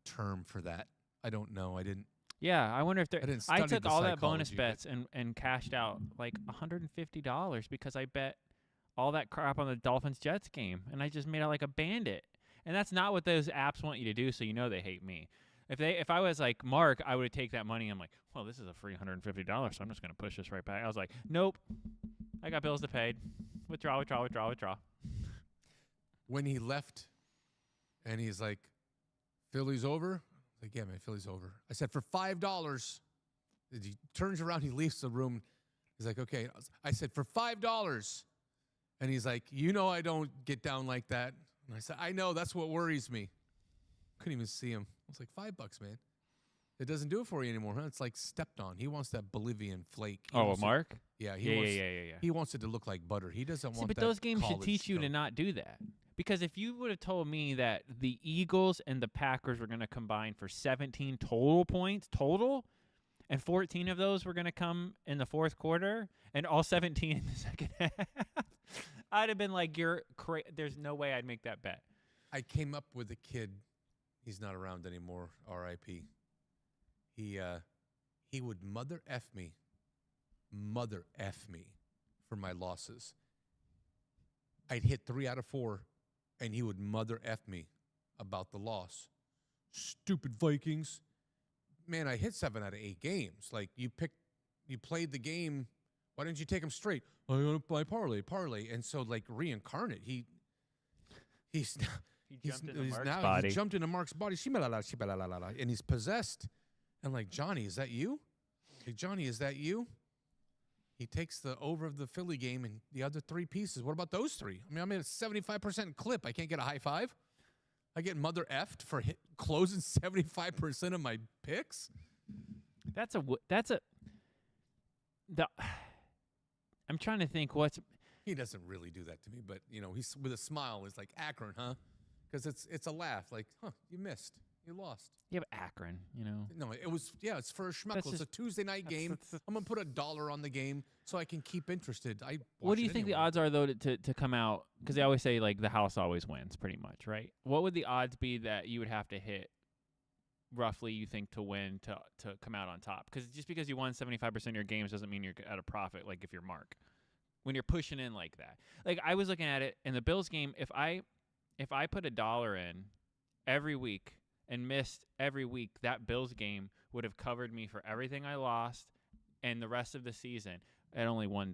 term for that. I don't know. I didn't. Yeah, I wonder if there. I didn't I study took the all that bonus psychology, but- bets and cashed out like $150 because I bet all that crap on the Dolphins Jets game, and I just made out like a bandit. And that's not what those apps want you to do, so they hate me. If I was like Mark, I would take that money. I'm like, well, this is a free $150, so I'm just gonna push this right back. I was like, nope, I got bills to pay. Withdraw. When he left, and he's like, "Philly's over." I was like, "Yeah, man, Philly's over." I said, "For $5." He turns around, he leaves the room. He's like, "Okay." I said, "For $5." And he's like, I don't get down like that. And I said, "I know, that's what worries me." Couldn't even see him. I was like, $5, man. It doesn't do it for you anymore, huh? It's like stepped on. He wants that Bolivian flake. He Oh, wants it- Mark? Yeah, Yeah. He wants it to look like butter. He doesn't See, want but that those games should college teach you to stuff. not do that. Because if you would have told me that the Eagles and the Packers were going to combine for 17 total points, and 14 of those were going to come in the fourth quarter, and all 17 in the second half, I'd have been like, there's no way I'd make that bet. I came up with a kid. He's not around anymore. R.I.P. He would mother F me for my losses. I'd hit 3 out of 4, and he would mother F me about the loss. Stupid Vikings. Man, I hit 7 out of 8 games. Like, you played the game. Why didn't you take them straight? I'm going to play parlay. And so, like, reincarnate. He's He jumped into Mark's now body. he jumped into Mark's body. Shibala, and he's possessed. And like, Johnny, is that you? Like, Johnny, is that you? He takes the over of the Philly game and the other 3 pieces. What about those 3? I mean, I'm at a 75% clip. I can't get a high five. I get mother effed for closing 75% of my picks. I'm trying to think He doesn't really do that to me, but he's with a smile. He's like, Akron, huh? Because it's a laugh. Like, huh, you missed. You lost. You have Akron, you know. No, it was it's for a schmuckle. That's It's a just- Tuesday night game. I'm gonna put $1 on the game so I can keep interested. What do you think the odds are though to come out? Because they always say like the house always wins, pretty much, right? What would the odds be that you would have to hit, roughly, you think, to win to come out on top? Because just because you won 75% of your games doesn't mean you're at a profit. Like if you're Mark, when you're pushing in like that. Like I was looking at it in the Bills game. If I put $1 in every week and missed every week, that Bills game would have covered me for everything I lost and the rest of the season at only $1.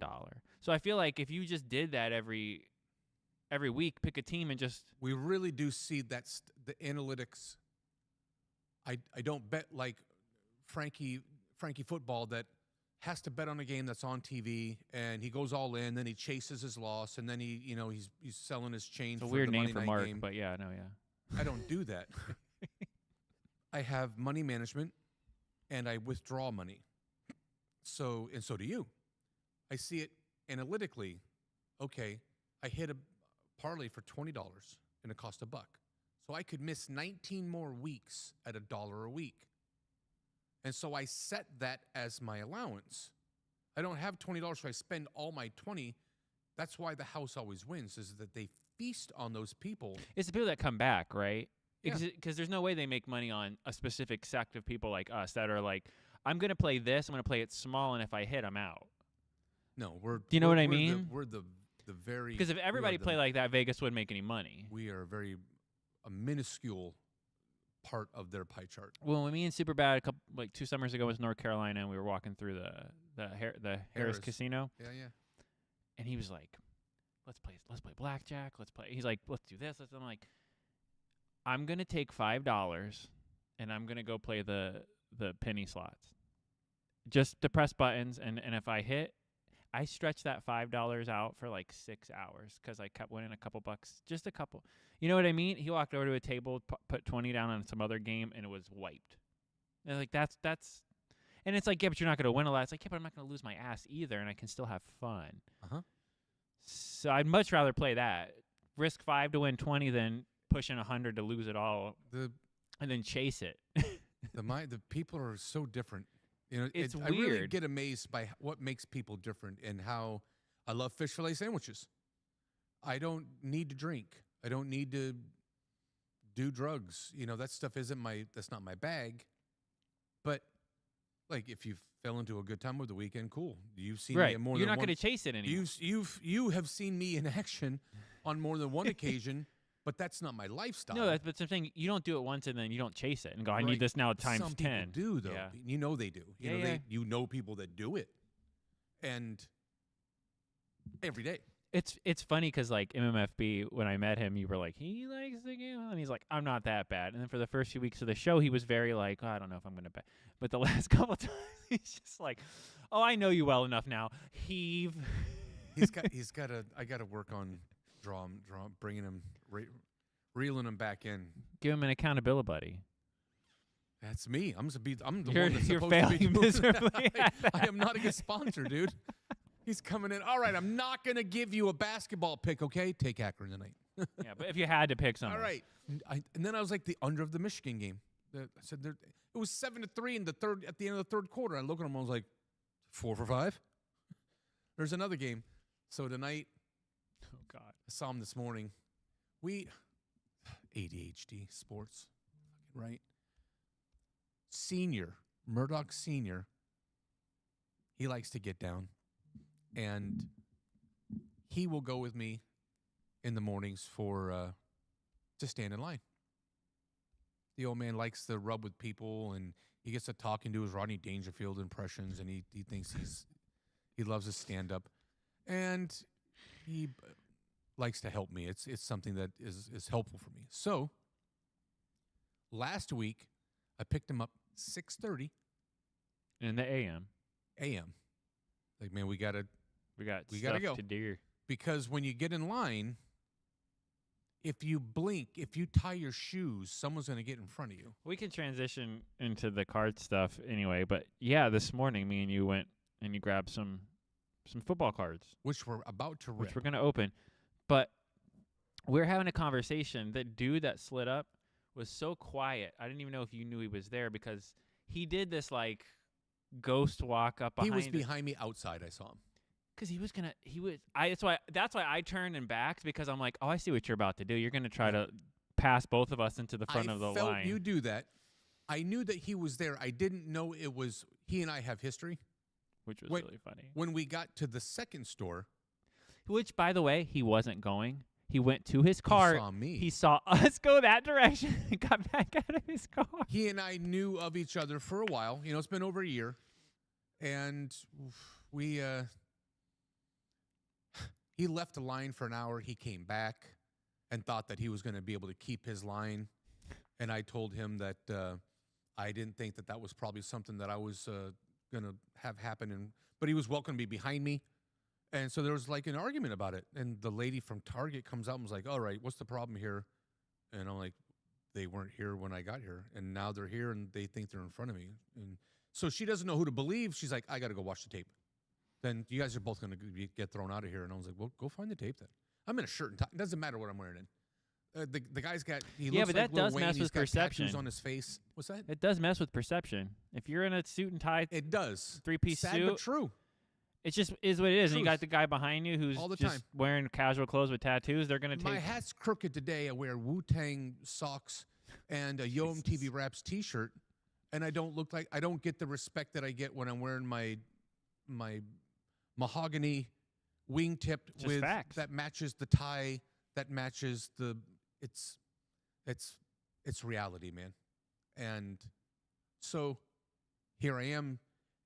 So I feel like if you just did that every week, pick a team and just We really do see that the analytics. I don't bet like Frankie football that has to bet on a game that's on TV and he goes all in, then he chases his loss, and then he's selling his chain. it's a for weird the name Monday for night Mark, game. but yeah, no, yeah. I don't do that. I have money management, and I withdraw money. So do you. I see it analytically. Okay, I hit a parlay for $20 and it cost $1. So I could miss 19 more weeks at $1 a week. And so I set that as my allowance. I don't have $20, so I spend all my 20. That's why the house always wins, is that they feast on those people. It's the people that come back, right? Yeah. Because there's no way they make money on a specific sect of people like us that are like, I'm going to play this, I'm going to play it small, and if I hit, I'm out. No, we're. Do you know what I we're mean? We're the very. Because if we are everybody the- played like that, Vegas wouldn't make any money. we are a minuscule part of their pie chart. Well, when me and Superbad, 2 summers ago, was North Carolina, and we were walking through the Harris Harris. Casino, Yeah. and he was like, let's play blackjack. He's like, let's do this. I'm like, I'm gonna take $5 and I'm gonna go play the penny slots, just to press buttons, and if I hit, I stretched that $5 out for like 6 hours because I kept winning a couple bucks, just a couple. You know what I mean? He walked over to a table, put 20 down on some other game, and it was wiped. And like that's, and it's like, yeah, but you're not gonna win a lot. It's like, yeah, but I'm not gonna lose my ass either, and I can still have fun. Uh-huh. So I'd much rather play that, risk 5 to win 20 than pushing 100 to lose it all The and then chase it. the people are so different. You know, It's I really weird. get amazed by what makes people different and how I love fish fillet sandwiches. I don't need to drink. I don't need to do drugs. You know, that stuff that's not my bag. But like, if you fell into a good time over the weekend, cool. You've seen me Right. in more You're than not one. going to chase it anymore. You have seen me in action on more than one occasion, but that's not my lifestyle. No, that's something you don't do it once and then you don't chase it and go, I Right. need this now times Some 10. people do though. Yeah. You know they do. Yeah, You know yeah. you know people that do it, and every day. It's funny because like MMFB, when I met him, you were like, he likes the game, and he's like, I'm not that bad. And then for the first few weeks of the show, he was very like, oh, I don't know if I'm gonna bet. But the last couple times, he's just like, oh, I know you well enough now. Heave. I got to work on bringing him, reeling him back in. Give him an accountability buddy. That's me. I'm the You're- one that's you're supposed to be failing doing miserably that. at I am not a good sponsor, dude. He's coming in. All right, I'm not gonna give you a basketball pick, okay? Take Akron tonight. Yeah, but if you had to pick someone. All right. And then I was like the under of the Michigan game. I said it was 7-3 in the third at the end of the third quarter. I look at him, I was like, 4 for 5. There's another game. So tonight, Oh God. I saw him this morning. ADHD sports, right? Murdoch Senior. He likes to get down, and he will go with me in the mornings for to stand in line. The old man likes to rub with people, and he gets to talk and do his Rodney Dangerfield impressions, and he thinks he loves his stand up, and he likes to help me. It's something that is helpful for me. So last week I picked him up 6:30 In the AM, a.m. Like, man, we gotta we gotta gotta go. to do. because when you get in line, if you blink, if you tie your shoes, someone's gonna get in front of you. We can transition into the card stuff anyway, but yeah, this morning me and you went and you grabbed some football cards, Which we're about to rip. which we're gonna open. But we're having a conversation. The dude that slid up was so quiet. I didn't even know if you knew he was there because he did this like ghost walk up He behind. was behind me outside. I saw him. Because he was gonna. He was. That's why I turned and backed because I'm like, oh, I see what you're about to do. You're gonna try to pass both of us into the front of the I felt line. you do that. I knew that he was there. I didn't know it was he and I have history. Which was Wait, really funny. When we got to the second store, Which, by the way, he wasn't going. He went to his car. he saw me. He saw us go that direction and got back out of his car. He and I knew of each other for a while. You know, it's been over a year. And we, he left the line for an hour. He came back and thought that he was going to be able to keep his line. And I told him that I didn't think that that was probably something that I was going to have happen. But he was welcome to be behind me. And so there was like an argument about it. And the lady from Target comes out and was like, all right, what's the problem here? And I'm like, they weren't here when I got here. And now they're here and they think they're in front of me. And so she doesn't know who to believe. She's like, I got to go watch the tape. Then you guys are both going to get thrown out of here. And I was like, well, go find the tape then. I'm in a shirt and tie. It doesn't matter what I'm wearing in. The guy's got, he looks but like that Lil does Wayne. mess He's with got perception. tattoos on his face. What's that? It does mess with perception. If you're in a suit and tie, It does. three-piece Sad suit, but true. it just is what it is. And you Truth. got the guy behind you who's All the just time. wearing casual clothes with tattoos. They're gonna My take. hat's crooked today. I wear Wu-Tang socks and a Yo MTV Raps T-shirt, and I don't get the respect that I get when I'm wearing my mahogany wingtip Just with facts. that matches the tie, that matches the. It's reality, man. And so here I am,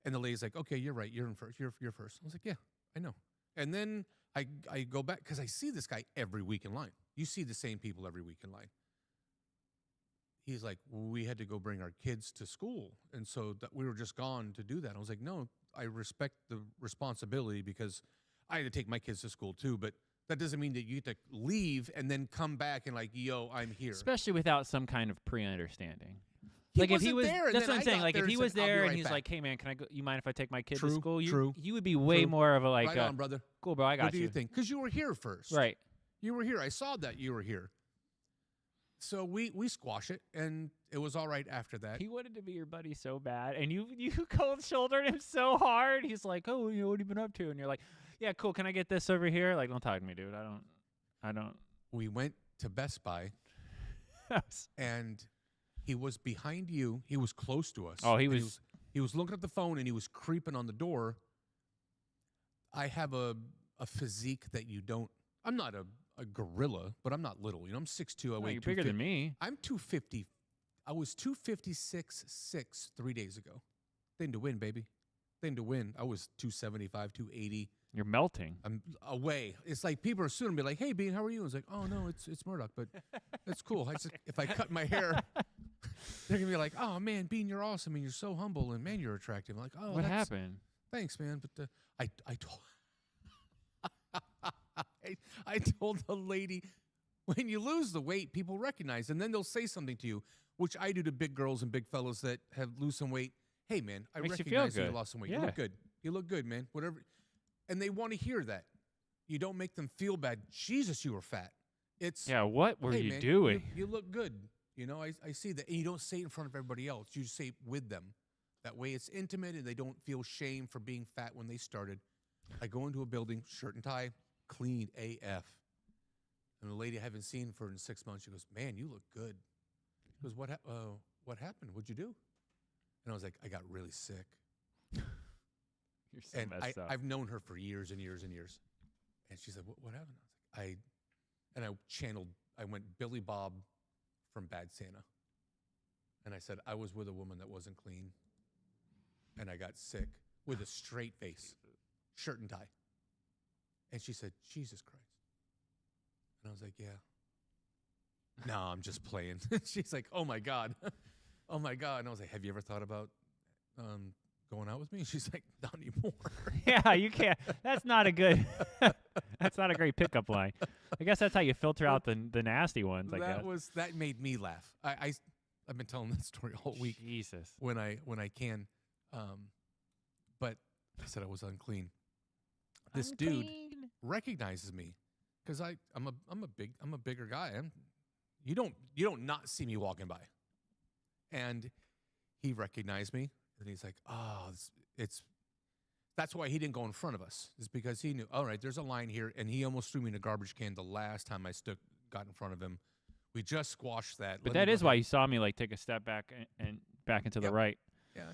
and the lady's like, "Okay, you're right. You're in first. You're first." I was like, "Yeah, I know." And then I go back because I see this guy every week in line. You see the same people every week in line. He's like, we had to go bring our kids to school, and so that we were just gone to do that. I was like, no, I respect the responsibility because I had to take my kids to school too, but that doesn't mean that you get to leave and then come back and like, yo, I'm here. Especially without some kind of pre-understanding. He Like if he wasn't was, there, and that's then what I'm I saying. got Like there if and he said, was "I'll be there and right he's back." like, "Hey man, can I go? You mind if I take my kid to True, school?" true. You would be way True. more of a like, Right on, brother. "Cool, bro, I got What do you think? Because you were here first. Right. You were here. I saw that you were here. So we squash it, and it was all right after that. He wanted to be your buddy so bad, and you cold shouldered him so hard. He's like, "Oh, you know what have you been up to?" And you're like, "Yeah, cool. Can I get this over here?" Like, don't talk to me, dude. I don't. We went to Best Buy, and he was behind you. He was close to us. Oh, he and was- He was looking at the phone, and he was creeping on the door. I have a physique that you don't. I'm not a gorilla, but I'm not little. You know, I'm 6'2". I No, weigh you're bigger than 250. me. I'm 250. I was 256.6 3 days ago. Thing to win, baby. Thing to win. I was 275, 280. You're melting. I'm away. It's like people are soon be like, "Hey, Bean, how are you?" I was like, "Oh no, it's Murdoch, but it's cool." If I cut my hair, they're gonna be like, "Oh man, Bean, you're awesome and you're so humble and man, you're attractive." I'm like, "Oh, What that's- happened? Thanks, man." But I told I told the lady, when you lose the weight, people recognize, and then they'll say something to you, which I do to big girls and big fellas that have lose some weight. Hey, man, I Makes you feel recognize that you good. lost some weight. You Yeah. look good. You look good, man. Whatever. And they want to hear that. You don't make them feel bad. Jesus, you were fat. It's Yeah. What were hey, you man, doing? You look good. You know, I see that. And you don't say it in front of everybody else. You say it with them. That way it's intimate and they don't feel shame for being fat when they started. I go into a building, shirt and tie, clean AF. And the lady I haven't seen for in 6 months, she goes, "Man, you look good." She goes, what happened? What'd you do? And I was like, I got really sick. You're so And messed up. I've known her for years and years and years. And she said, what happened? I went Billy Bob from Bad Santa. And I said, I was with a woman that wasn't clean. And I got sick with a straight face, shirt and tie. And she said, Jesus Christ. And I was like, yeah. No, I'm just playing. She's like, oh my God. Oh my God. And I was like, have you ever thought about going out with me? She's like, not anymore. Yeah, you can't. That's not a good. That's not a great pickup line. I guess that's how you filter out the nasty ones. I guess. That made me laugh. I've been telling that story all week Jesus. when I can. But I said I was unclean. This dude recognizes me because I'm a bigger guy. I'm you don't not see me walking by. And he recognized me, and he's like, oh, it's that's why he didn't go in front of us. Is because he knew, all right, there's a line here, and he almost threw me in a garbage can the last time I got in front of him. We just squashed that. But that is why you saw me like take a step back and back into the Yep. right. Yeah.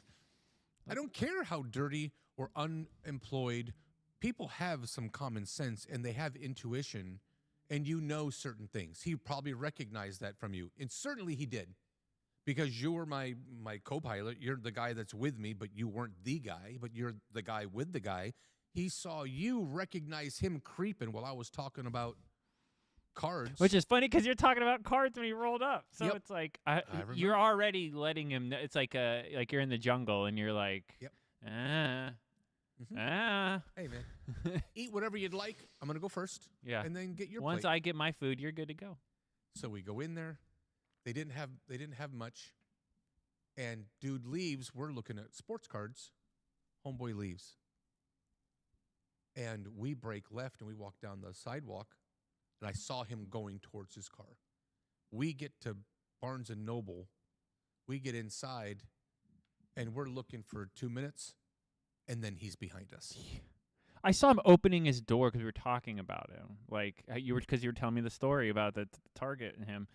I don't care how dirty or unemployed people have some common sense and they have intuition and you know certain things. He probably recognized that from you. And certainly he did. Because you were my co-pilot. You're the guy that's with me, but you weren't the guy, but you're the guy with the guy. He saw you recognize him creeping while I was talking about cards. Which is funny because you're talking about cards when he rolled up. So Yep. it's like remember. you're already letting him know. It's like you're in the jungle and you're like, Yep. ah. Hey, man, eat whatever you'd like. I'm going to go first. Yeah. And then get your Once plate. I get my food, you're good to go. So we go in there. They didn't have much. And dude leaves. We're looking at sports cards. Homeboy leaves. And we break left and we walk down the sidewalk. And I saw him going towards his car. We get to Barnes & Noble. We get inside. And we're looking for 2 minutes. And then he's behind us. I saw him opening his door because we were talking about him. Like you were telling me the story about the Target and him.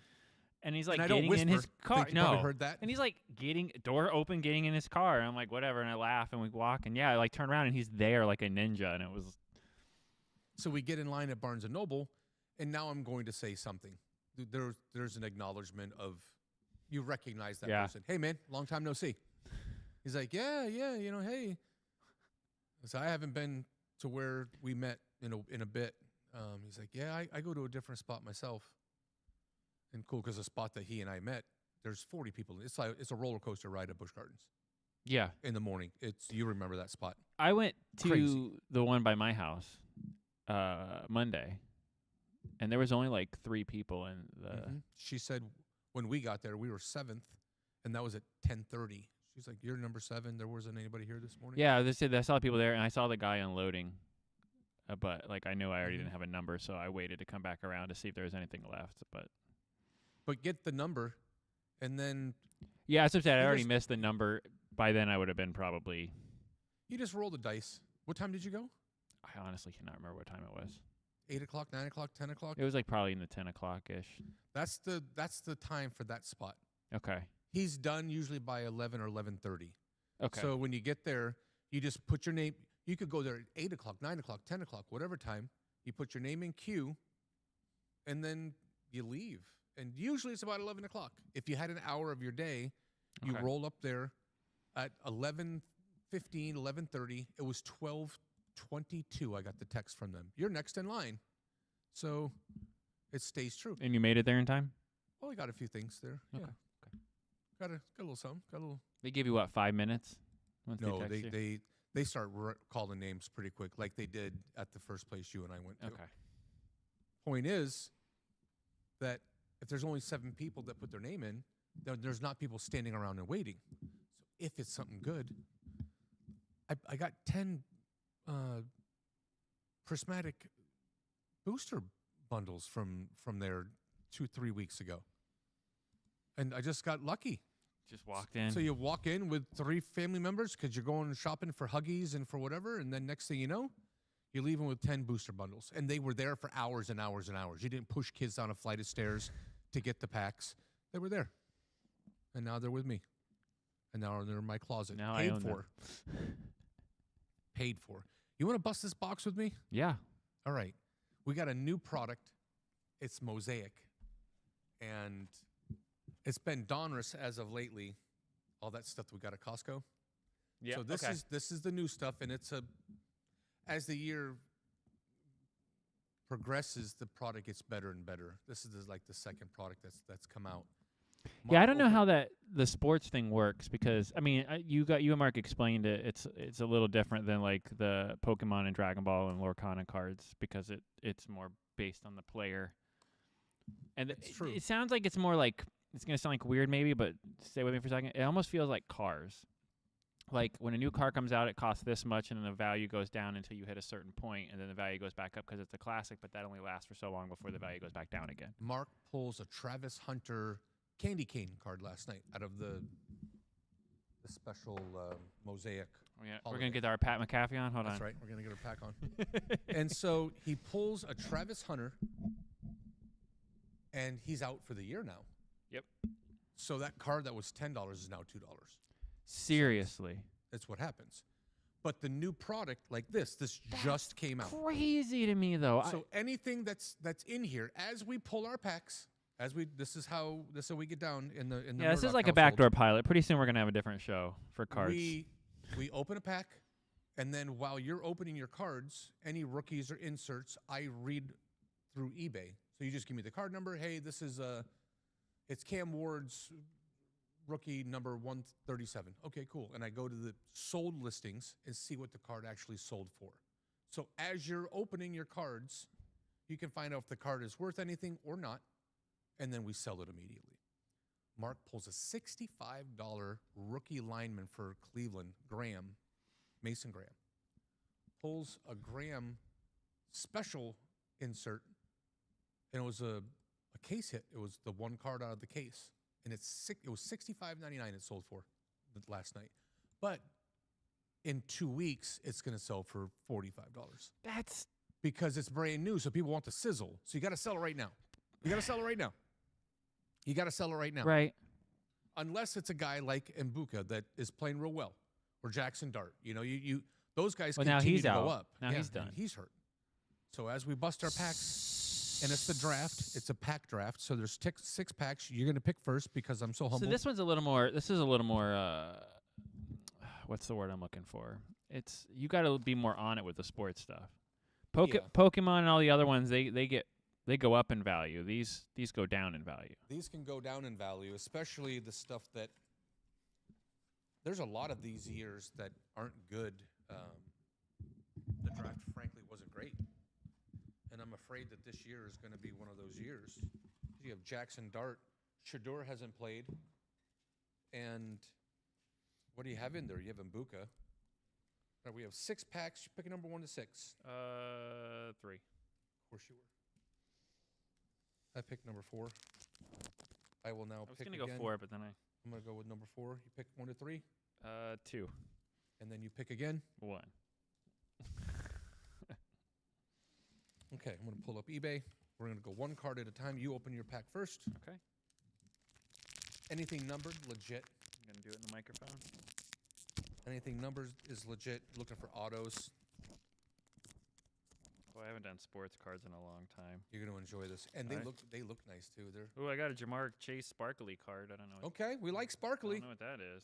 And he's like And I don't getting in his whisper. car. Think you probably No. heard that? And he's like getting door open, getting in his car. And I'm like, whatever. And I laugh and we walk. And yeah, I like turn around and he's there like a ninja. And it was. So we get in line at Barnes & Noble. And now I'm going to say something. There's an acknowledgement of you recognize that Yeah. person. Hey, man, long time no see. He's like, yeah, hey. So I haven't been to where we met in a bit. He's like, yeah, I go to a different spot myself. And cool, because the spot that he and I met, there's 40 people. It's a roller coaster ride at Busch Gardens Yeah. in the morning. You remember that spot. I went to Crazy. the one by my house Monday. And there was only like 3 people in the. Mhm. She said when we got there, we were 7th, and that was at 10:30. She's like, you're number 7. There wasn't anybody here this morning. Yeah, they said I saw people there, and I saw the guy unloading. But like I knew I already didn't have a number, so I waited to come back around to see if there was anything left. But Get the number, and then yeah, as I said, I You already just- missed the number. By then, I would have been probably. you just roll the dice. What time did you go? I honestly cannot remember what time it was. 8 o'clock, 9 o'clock, 10 o'clock? It was like probably in the 10 o'clock ish. That's the time for that spot. Okay. He's done usually by 11 or 11:30. Okay. So when you get there, you just put your name. You could go there at 8 o'clock, 9 o'clock, 10 o'clock, whatever time. You put your name in queue, and then you leave. And usually it's about 11 o'clock. If you had an hour of your day, you Okay. roll up there at 11:15, 11:30. It was 12:22. I got the text from them. You're next in line. So it stays true. And you made it there in time? Well, I got a few things there. Okay. Yeah. Got a little something. Got a little. They give you what, 5 minutes? Once No, they text you? they start calling names pretty quick, like they did at the first place you and I went to. Okay. Point is that if there's only 7 people that put their name in, there's not people standing around and waiting. So if it's something good, I got 10 prismatic booster bundles from there 2-3 weeks ago, and I just got lucky. Just walked in. So you walk in with 3 family members because you're going shopping for Huggies and for whatever, and then next thing you know, you're leaving with 10 booster bundles, and they were there for hours and hours and hours. You didn't push kids down a flight of stairs to get the packs. They were there, and now they're with me, and now they're in my closet. Now I paid own them. for. Paid for. You want to bust this box with me? Yeah. All right. We got a new product. It's Mosaic. And it's been Donruss as of lately. All that stuff that we got at Costco. Yeah. So this is the new stuff, and it's as the year progresses, the product gets better and better. This is like the second product that's come out. Yeah, I don't know how the sports thing works because I mean, you and Mark explained it. It's a little different than like the Pokemon and Dragon Ball and Lorcana cards because it's more based on the player. And It's true. it sounds like it's more like it's gonna sound like weird maybe, but stay with me for a second. It almost feels like cars. like when a new car comes out, it costs this much, and then the value goes down until you hit a certain point, and then the value goes back up because it's a classic. But that only lasts for so long before the value goes back down again. Mark pulls a Travis Hunter candy cane card last night out of the special mosaic. We're gonna get our Pat McAfee on. Hold That's on. right. We're gonna get our pack on. And so he pulls a Travis Hunter, and he's out for the year now. Yep. So that card that was $10 is now $2. Seriously. That's what happens. But the new product like this just came out. Crazy to me though. So anything that's in here, as we pull our packs, this is how we get down in the Yeah, this is Murdoch like a household. backdoor pilot. Pretty soon we're gonna have a different show for cards. We open a pack, and then while you're opening your cards, any rookies or inserts, I read through eBay. So you just give me the card number. Hey, this is it's Cam Ward's rookie number 137. Okay, cool. And I go to the sold listings and see what the card actually sold for. So as you're opening your cards, you can find out if the card is worth anything or not, and then we sell it immediately. Mark pulls a $65 rookie lineman for Cleveland, Mason Graham. Pulls a Graham special insert, and it was a case hit. It was the one card out of the case, and it was $65.99 it sold for last night. But in 2 weeks, it's going to sell for $45. That's Because it's brand new, so people want the sizzle. So you got to sell it right now. You got to sell it right now. You got to sell it right now. right. Unless it's a guy like Mbuka that is playing real well, or Jackson Dart. You know, you those guys Well, now continue he's to out. go up. Now he's done. and he's hurt. So as we bust our packs, and it's the draft, it's a pack draft. So there's 6 packs. You're gonna pick first because I'm so humble. So this one's a little more. This is a little more. What's the word I'm looking for? It's you got to be more on it with the sports stuff. Yeah. Pokemon and all the other ones, they go up in value. These go down in value. These can go down in value, especially the stuff that. There's a lot of these years that aren't good. The draft, frankly, wasn't great. And I'm afraid that this year is going to be one of those years. You have Jackson Dart. Shador hasn't played. And what do you have in there? You have Mbuka. Right, we have 6 packs. You pick a number 1 to 6. 3. Of course you were. I picked number 4. I will now I was pick gonna again. go 4, but then I'm going to go with number 4. You pick 1 to 3. 2. And then you pick again. 1. Okay, I'm going to pull up eBay. We're going to go 1 card at a time. You open your pack first. Okay. Anything numbered, legit. I'm gonna do it in the microphone. Anything numbered is legit. Looking for autos. Oh, I haven't done sports cards in a long time. You're going to enjoy this. And they Alright. look nice, too. They're Oh, I got a Jamar Chase sparkly card. I don't know. okay, we like I sparkly. don't know what that is.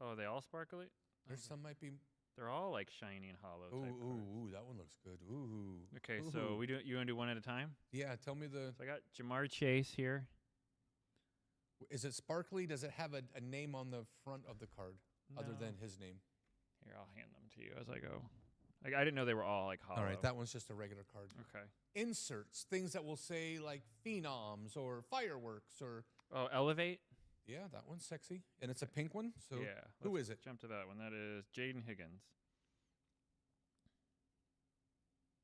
Oh, are they all sparkly? There's Okay. some might be. They're all like shiny and hollow. Ooh, type cards. ooh, that one looks good. Ooh. Okay, so Ooh. you want to do one at a time? Yeah, tell me the. So I got Jamar Chase here. Is it sparkly? Does it have a name on the front of the card other No. than his name? Here, I'll hand them to you as I go. Like I didn't know they were all like hollow. All right, that one's just a regular card. Okay. Inserts, things that will say like phenoms or fireworks or. Oh, Elevate. Yeah, that one's sexy. And it's a pink one. So yeah. who let's is it? Jump to that one. That is Jaden Higgins.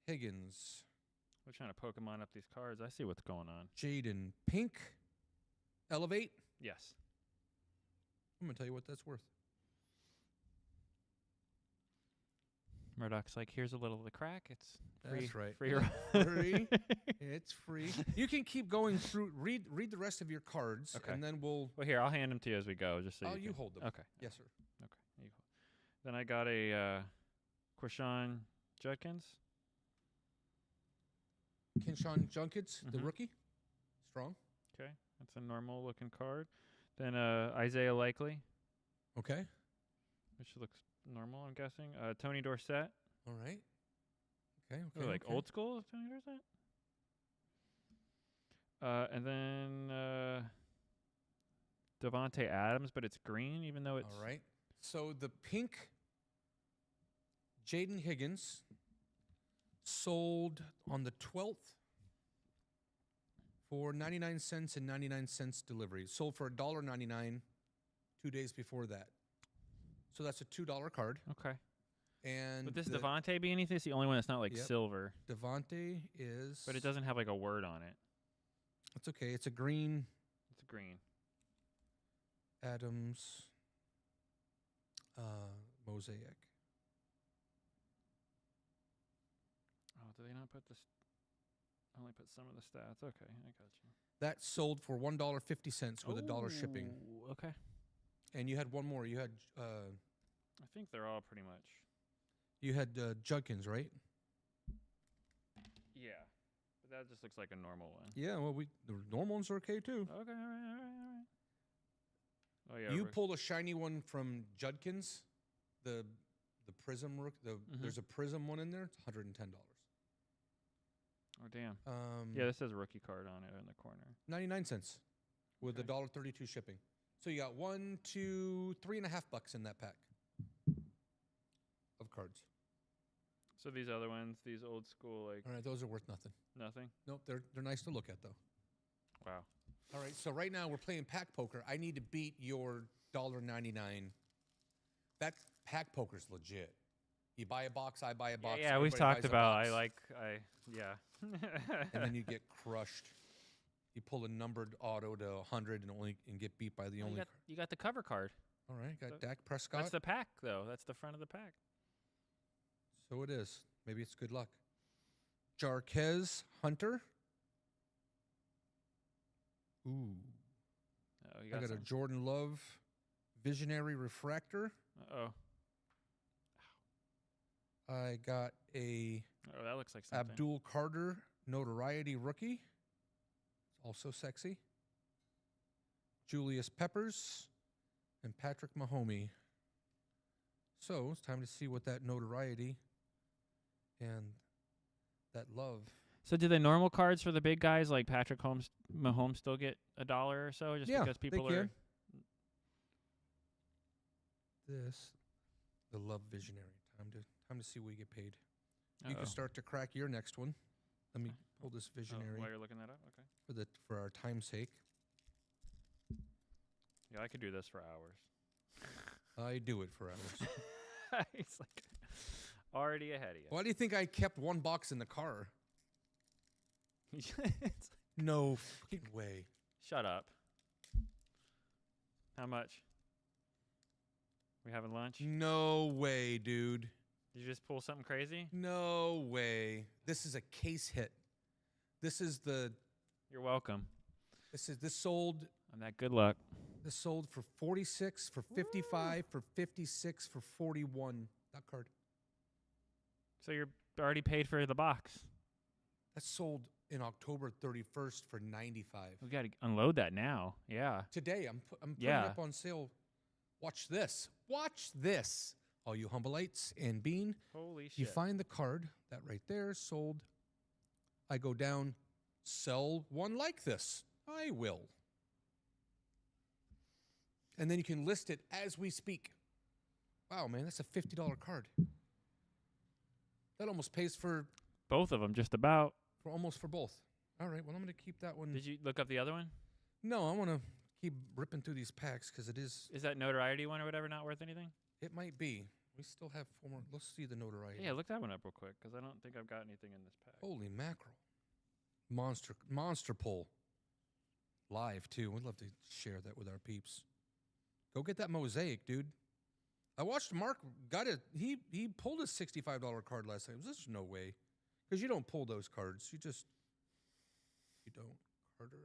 Higgins. We're trying to Pokemon up these cards. I see what's going on. Jaden Pink. Elevate. Yes. I'm going to tell you what that's worth. Murdoch's like, here's a little of the crack. It's free. That's right. Free. Free. It's free. You can keep going through. Read the rest of your cards, Okay. and then we'll. Well, here, I'll hand them to you as we go, just so Oh, you you can- hold them. Okay. Yes, sir. Okay. You hold. Then I got a Quishon Judkins. Kinshawn Junkins, the Mhm. rookie. Strong. Okay. That's a normal looking card. Then Isaiah Likely, Okay. which looks normal, I'm guessing. Tony Dorsett. All right. Okay. Ooh, Okay. like okay. old school Tony Dorsett. And then Devontae Adams, but it's green, even though it's All right. So the pink Jaden Higgins sold on the 12th for 99 cents and 99 cents delivery. Sold for $1.99 2 days before that. So that's a $2 card. Okay. And Would this the Devontae be anything? It's the only one that's not like Yep. silver, Devontae is. but it doesn't have like a word on it. It's okay. It's a green It's green. Adams mosaic. Oh, do they not put this? Only put some of the stats. Okay, I got you. That sold for $1.50 with $1 shipping. Ooh, okay. And you had one more. You had I think they're all pretty much. Judkins, right? Yeah, but that just looks like a normal one. Yeah. Well, the normal ones are okay too. Okay, all right. Oh yeah. You pulled a shiny one from Judkins, the Prism rook. There's a Prism one in there. It's $110. Oh damn. Yeah, this says rookie card on it in the corner. 99 cents with Okay. $1.32 shipping. So you got 1, 2, $3.50 in that pack of cards. So these other ones, these old school, like All right, those are worth nothing. nothing. Nope, they're nice to look at though. Wow. All right, so right now we're playing pack poker. I need to beat your $1.99. That pack poker's legit. You buy a box, I buy a box. Yeah, we've everybody talked buys a about. box, Yeah. and then you get crushed. You pull a numbered auto to 100 and get beat by the Oh, only. you got the cover card. All right, got so- Dak Prescott. That's the pack, though. That's the front of the pack. So it is. Maybe it's good luck. Jarquez Hunter. Ooh. Oh, you I got got a Jordan Love Visionary Refractor. oh. I got a Oh, that looks like something. Abdul Carter Notoriety Rookie. It's also sexy. Julius Peppers and Patrick Mahomey. So it's time to see what that notoriety and that love. So do the normal cards for the big guys like Patrick Mahomes still get $1 or so just Yeah, because they people are? can. The Love Visionary. Time to see what we get paid. You can start to crack your next one. Let me pull this Visionary while you're looking that up, okay. for our time's sake. Yeah, I could do this for hours. I do it for hours. He's like already ahead of you. Why do you think I kept one box in the car? It's- No fucking way. Shut up. How much? We having lunch? No way, dude. Did you just pull something crazy? No way. This is a case hit. This You're welcome. sold On that good luck. this sold for 46, for 55, for 56, for 41. That card. So you're already paid for the box. That sold in October 31st for 95. We got to unload that now. Yeah. Today I'm putting Yeah. it up on sale. Watch this. Watch this. All you Humbollites and Bean. Holy shit. You find the card that right there sold. I go down, sell one like this. I will. And then you can list it as we speak. Wow, man, that's a $50 card. That almost pays for Both of them, just about. almost for both. All right, well, I'm going to keep that one. Did you look up the other one? No, I want to keep ripping through these packs because it is. Is that notoriety one or whatever not worth anything? It might be. We still have 4 more. Let's see the notoriety. Yeah, look that one up real quick because I don't think I've got anything in this pack. Holy mackerel. Monster pull. Live, too. We'd love to share that with our peeps. Go get that mosaic, dude. I watched Mark got it. He pulled a $65 card last time. There's no way. Because you don't pull those cards. You don't. Carter.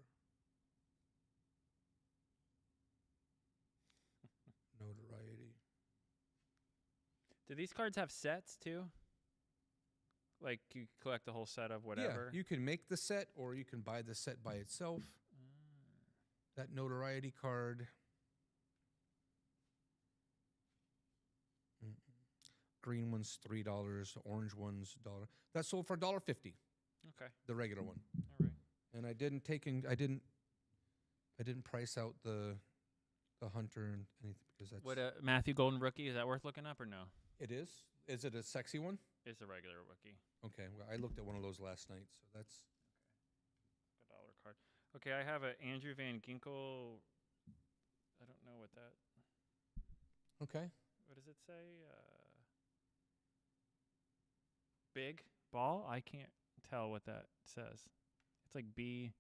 Notoriety. Do these cards have sets too? Like you collect the whole set of whatever? Yeah, you can make the set or you can buy the set by itself. That notoriety card. Green one's $3, orange one's $1. That sold for $1.50. Okay. The regular one. All right. And I didn't price out the hunter and anything because that's What Matthew Golden rookie, is that worth looking up or no? it is. Is it a sexy one? It's a regular rookie. Okay, well, I looked at one of those last night, so that's $1 card. Okay, I have a Andrew Van Ginkel. I don't know what that. okay. what does it say? Big ball? I can't tell what that says. It's like B.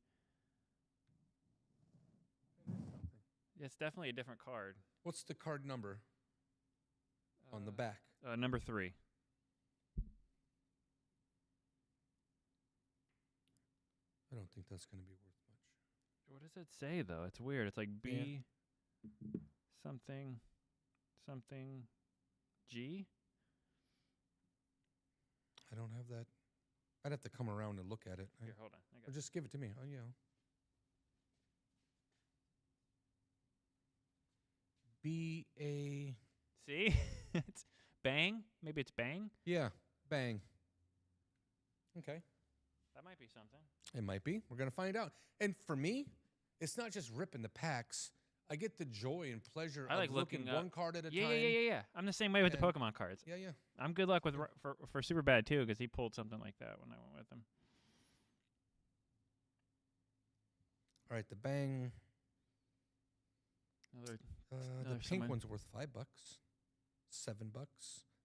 Yeah, it's definitely a different card. What's the card number on the back? Number 3. I don't think that's going to be worth much. What does it say though? It's weird. It's like B something something G. I don't have that. I'd have to come around and look at it. Here, hold on. I Or got just give it to me. Oh, yeah. B-A... See? It's Bang? Maybe it's Bang? Yeah, Bang. Okay. That might be something. It might be. We're going to find out. And for me, it's not just ripping the packs. I get the joy and pleasure I of like looking looking one up- card at a Yeah, time. yeah. I'm the same way with the And- Pokemon cards. Yeah, yeah. I'm good luck with for Super Bad too, because he pulled something like that when I went with him. All right, the Bang. Another, The Another pink summon. one's worth $5. $7.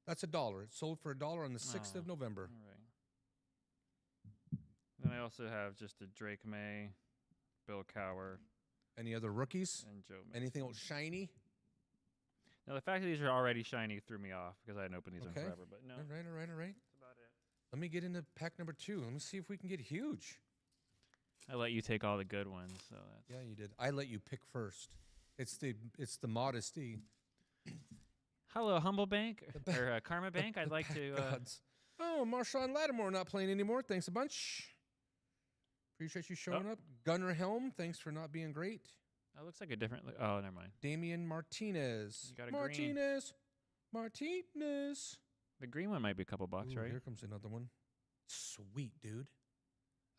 That's $1. It sold for $1 on the 6th of Oh. November. all right. Then I also have just a Drake May, Bill Cowher, Any other rookies? and Joe. Anything Mixon. else shiny? Now the fact that these are already shiny threw me off because I hadn't opened these Okay. in forever. But no, All right, all right, all right. that's about it. Let me get into pack number 2. Let me see if we can get huge. I let you take all the good ones, so that's Yeah, you did. I let you pick first. It's the modesty. Hello, Humble Bank ba- or Karma Bank. I'd The like pack to. gods. Oh, Marshawn Lattimore not playing anymore. Thanks a bunch. Appreciate you showing up. Gunnar Helm, thanks for not being great. That looks like a different. Oh, never mind. Damian Martinez. You got a green. Martinez. Martinez. The green one might be a couple bucks, Ooh, right? Here comes another one. Sweet, dude.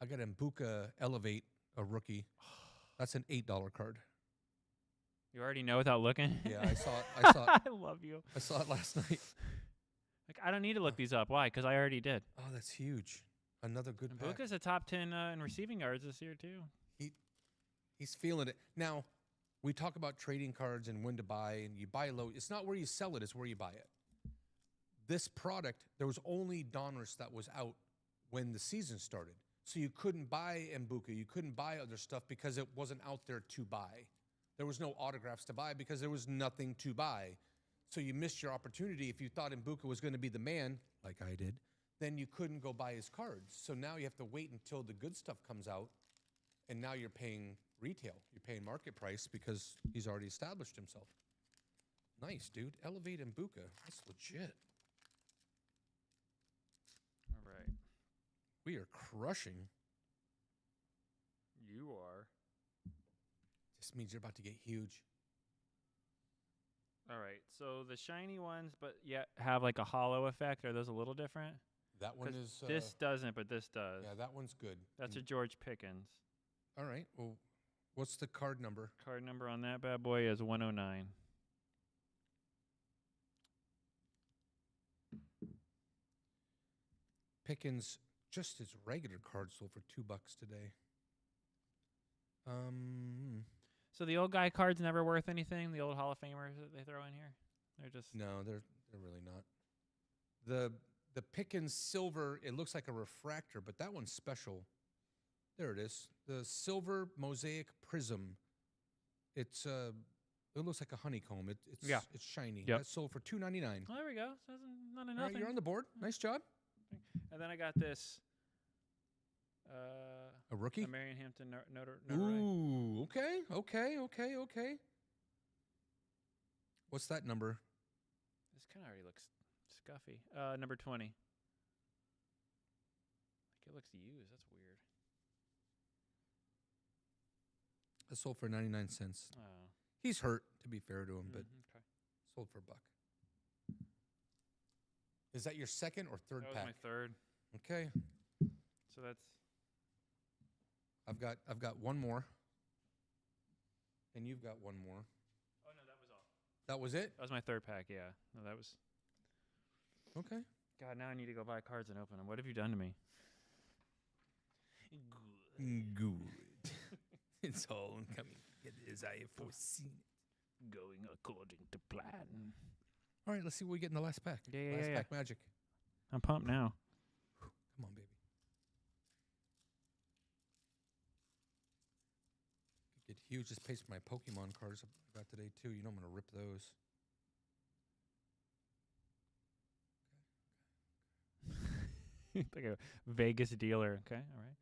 I got Mbuka Elevate, a rookie. That's an $8 card. You already know without looking. Yeah, I saw it. I saw it. I love you. I saw it last night. Like I don't need to look these up. Why? Because I already did. Oh, that's huge. Another good And pack. Buka's a top 10 in receiving yards this year too. He's feeling it. Now, we talk about trading cards and when to buy, and you buy low. It's not where you sell it, it's where you buy it. This product, there was only Donruss that was out when the season started. So you couldn't buy Mbuka, you couldn't buy other stuff because it wasn't out there to buy. There was no autographs to buy because there was nothing to buy. So you missed your opportunity. If you thought Mbuka was going to be the man, like I did, then you couldn't go buy his cards. So now you have to wait until the good stuff comes out, and now you're paying retail. You're paying market price because he's already established himself. Nice, dude. Elevate Mbuka. That's legit. All right. We are crushing. You are. This means you're about to get huge. All right. So the shiny ones, but yet have like a hollow effect. Are those a little different? That one 'Cause is. this doesn't, but this does. Yeah, that one's good. That's a George Pickens. All right. Well, what's the card number? Card number on that bad boy is 109. Pickens, just his regular card sold for $2 today. So the old guy cards never worth anything. The old Hall of Famers that they throw in here, they're just. No, they're really not. The Pickens silver, it looks like a refractor, but that one's special. There it is. The silver mosaic prism. It's it looks like a honeycomb. It's Yeah. it's shiny. Yep. That sold for $2.99. Oh, there we go. So that's not All enough. right, you're on the board. Nice job. And then I got this. A rookie. A Marion Hampton Notre. Ooh, okay. What's that number? This kind of already looks scuffy. Number 20. Like it looks used. That's weird. It sold for 99 cents. Oh. He's hurt, to be fair to him, but Okay. sold for $1. Is that your second or third That was pack? my third. Okay. So that's. I've got one more. And you've got one more. Oh no, that was all. That was it? That was my third pack. Yeah. No, that was. Okay. God, now I need to go buy cards and open them. What have you done to me? Good. It's all coming together as I have foreseen. Going according to plan. All right, let's see what we get in the last pack. Yeah, last yeah. pack magic. I'm pumped now. Come on, baby. Could get huge. Just paste my Pokemon cards I got today too. You know I'm gonna rip those. Like a Vegas dealer. Okay, all right.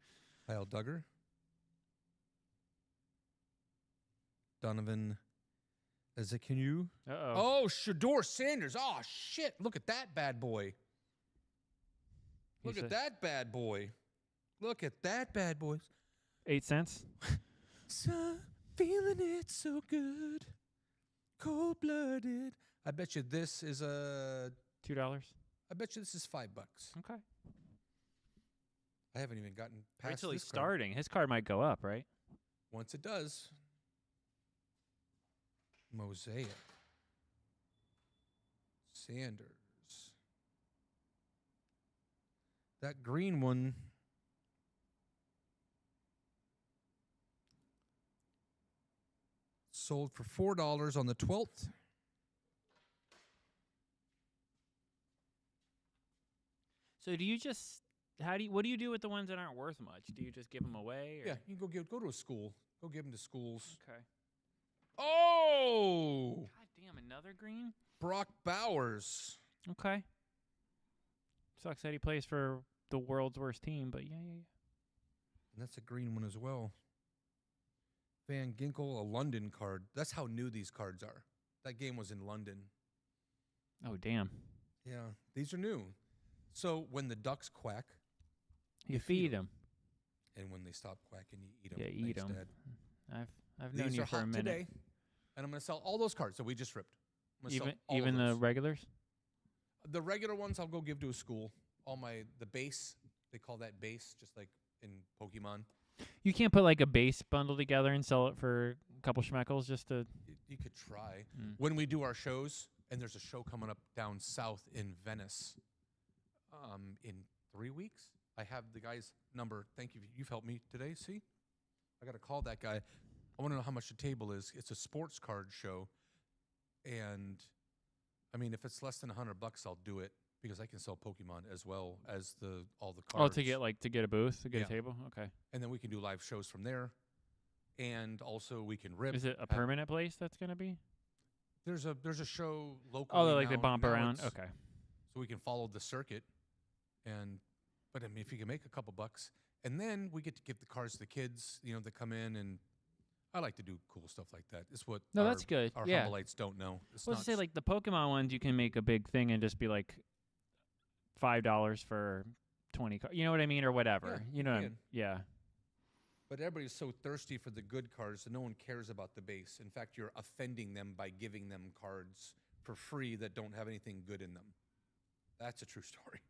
Kyle Duggar. Donovan Ezekinu. Uh-oh. Oh, Shador Sanders. Oh, shit. Look at that bad boy. Look He's at that bad boy. Look at that bad boy. 8 cents. So feeling it so good. Cold-blooded. I bet you this is $2. I bet you this is $5. Okay. I haven't even gotten past Wait till he's this card. starting. His card might go up, right? Once it does. Mosaic. Sanders. That green one. Sold for $4 on the 12th. So do you just what do you do with the ones that aren't worth much? Do you just give them away? Or? Yeah, you can go to a school. Go give them to schools. Okay. Oh! God damn, another green? Brock Bowers. Okay. Sucks that he plays for the world's worst team, but yeah. And that's a green one as well. Van Ginkel, a London card. That's how new these cards are. That game was in London. Oh, damn. Yeah, these are new. So when the ducks quack, You feed him. and when they stop quacking, you eat them. Yeah, eat 'em. I've known These you are for a hot minute. today, and I'm going to sell all those cards that we just ripped. I'm gonna sell all Even of the those. regulars? The regular ones I'll go give to a school. The base, they call that base, just like in Pokemon. You can't put like a base bundle together and sell it for a couple schmeckles just to. You could try. Mm. When we do our shows, and there's a show coming up down south in Venice in 3 weeks. I have the guy's number. Thank you. You've helped me today. See? I got to call that guy. I want to know how much the table is. It's a sports card show. And, I mean, if it's less than $100, I'll do it because I can sell Pokemon as well as all the cards. Oh, to get a booth, to get Yeah. a table? Okay. And then we can do live shows from there. And also we can rip. Is it a permanent place that's going to be? There's a show locally. Oh, like they now- bump now around? it's- Okay. So we can follow the circuit, but I mean, if you can make a couple bucks, and then we get to give the cards to the kids, that come in, and I like to do cool stuff like that. It's what No, that's good. our Yeah. Humbleites don't know. It's Well, not say like the Pokemon ones, you can make a big thing and just be like $5 for 20 cards. You know what I mean, or whatever. Yeah, you know, you can. yeah. But everybody's so thirsty for the good cards that no one cares about the base. In fact, you're offending them by giving them cards for free that don't have anything good in them. That's a true story.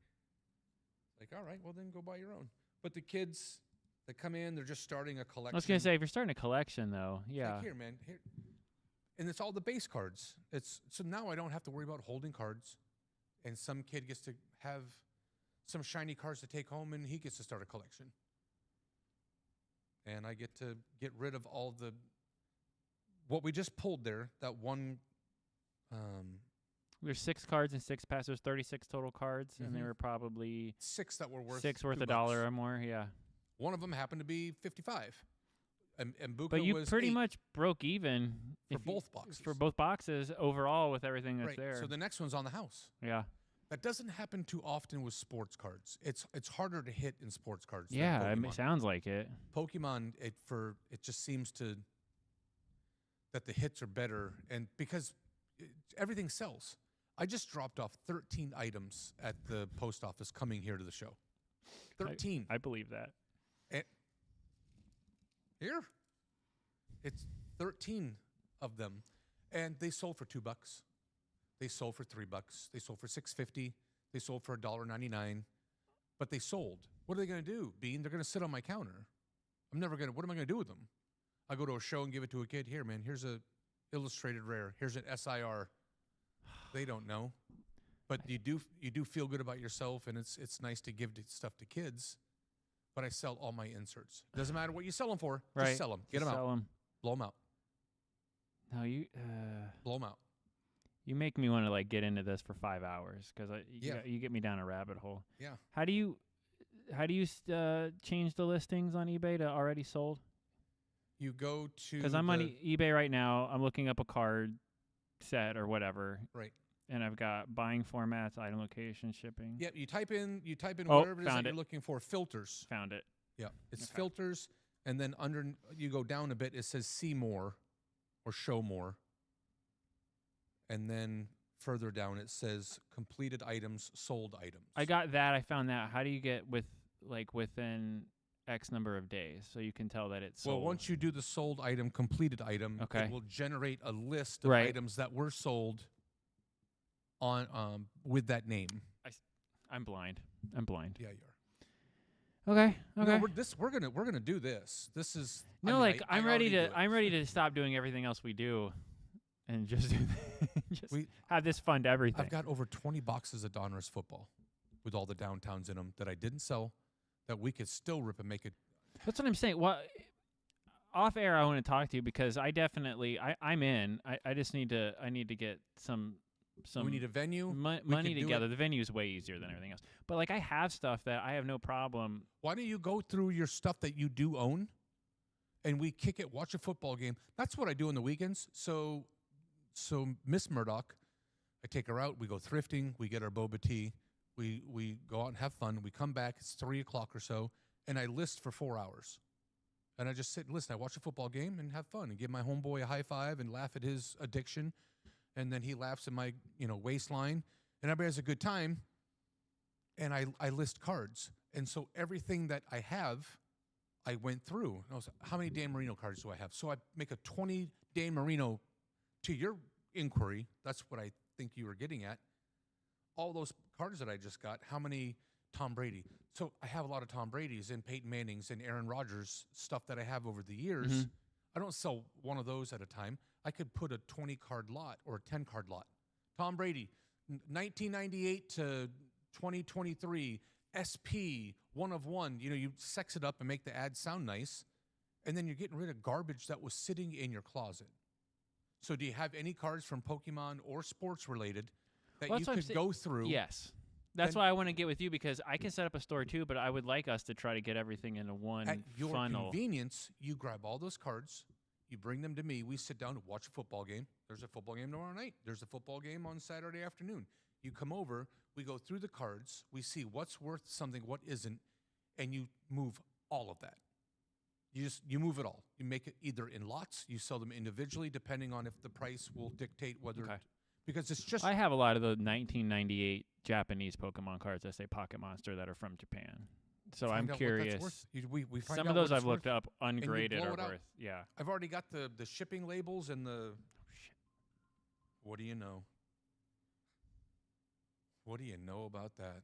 Like, all right, well then go buy your own. But the kids that come in, they're just starting a collection. I was gonna say if you're starting a collection though, It's yeah. like, here, man, here. And it's all the base cards. So now I don't have to worry about holding cards, and some kid gets to have some shiny cards to take home, and he gets to start a collection. And I get to get rid of all what we just pulled there. That one. There's 6 cards and 6 packs. There's 36 total cards, and they Mhm. were probably 6 that were worth 6 worth $2. $1 or more. Yeah. One of them happened to be 55, and Buka But you was pretty 8 much broke even for if you- both boxes. for both boxes overall with everything that's right. there. So the next one's on the house. Yeah. That doesn't happen too often with sports cards. It's harder to hit in sports cards. than Yeah, I mean, Pokemon. it sounds like it. Pokemon, it just seems that the hits are better, and because everything sells. I just dropped off 13 items at the post office coming here to the show. 13. I believe that. Here. It's 13 of them, and they sold for $2. They sold for $3. They sold for $6.50. They sold for $1.99, but they sold. What are they going to do, Bean? They're going to sit on my counter. What am I going to do with them? I go to a show and give it to a kid. Here, man, here's a illustrated rare. Here's an SIR. They don't know. But you do feel good about yourself, and it's nice to give stuff to kids. But I sell all my inserts. Doesn't matter what you sell them for. Right. Just sell them. Get them out. Sell 'em. Blow them out. No, Blow them out. You make me want to like get into this for 5 hours because Yeah. you get me down a rabbit hole. Yeah. How do you change the listings on eBay to already sold? You go to Because I'm on eBay right now. I'm looking up a card set or whatever. Right. And I've got buying formats, item location, shipping. Yep. You type in Oh, whatever it is that found you're it. looking for. Filters. Found it. Yeah. It's Okay. filters, and then under you go down a bit. It says see more, or show more. And then further down it says completed items, sold items. I got that. I found that. How do you get within X number of days so you can tell that it's sold? Well, once you do the sold item, completed item, Okay. it will generate a list of Right. items that were sold on with that name. I'm blind. Yeah, you are. Okay. No, we're gonna do this. This is No, I mean, I'm I ready already to do it. I'm ready to stop doing everything else we do, and just just We- have this fund everything. I've got over 20 boxes of Donruss football with all the downtowns in them that I didn't sell, that we could still rip and make it. That's what I'm saying. Well, off air, I want to talk to you because I definitely I'm in. I just need to get some we need a venue. We money could do it. together. The venue is way easier than everything else. But like I have stuff that I have no problem. Why don't you go through your stuff that you do own, and we kick it, watch a football game. That's what I do on the weekends. So Miss Murdoch, I take her out. We go thrifting. We get our boba tea. We go out and have fun. We come back. It's 3 o'clock or so, and I list for 4 hours. And I just sit and listen. I watch a football game and have fun and give my homeboy a high five and laugh at his addiction. And then he laughs at my, waistline. And everybody has a good time. And I list cards. And so everything that I have, I went through. And I was like, how many Dan Marino cards do I have? So I make a 20 Dan Marino. To your inquiry, that's what I think you were getting at. All those cards that I just got, how many Tom Brady? So I have a lot of Tom Brady's and Peyton Manning's and Aaron Rodgers stuff that I have over the years. Mhm. I don't sell one of those at a time. I could put a 20-card lot or a 10-card lot. Tom Brady, 1998 to 2023, SP, 1 of 1. You sex it up and make the ad sound nice, and then you're getting rid of garbage that was sitting in your closet. So do you have any cards from Pokemon or sports related that Well, you that's what I'm could saying. go through? Yes. That's Then- why I want to get with you because I can set up a store too, but I would like us to try to get everything into one At your funnel. convenience, you grab all those cards, you bring them to me, we sit down and watch a football game. There's a football game tomorrow night. There's a football game on Saturday afternoon. You come over, we go through the cards, we see what's worth something, what isn't, and you move all of that. You move it all. You make it either in lots, you sell them individually, depending on if the price will dictate whether Okay. because it's just I have a lot of the 1998 Japanese Pokemon cards that say Pocket Monster that are from Japan. So I'm find out what that's curious. worth. We find Some out of those what I've it's looked worth. up ungraded blow are it out. worth. Yeah. I've already got the shipping labels and the. What do you know? What do you know about that?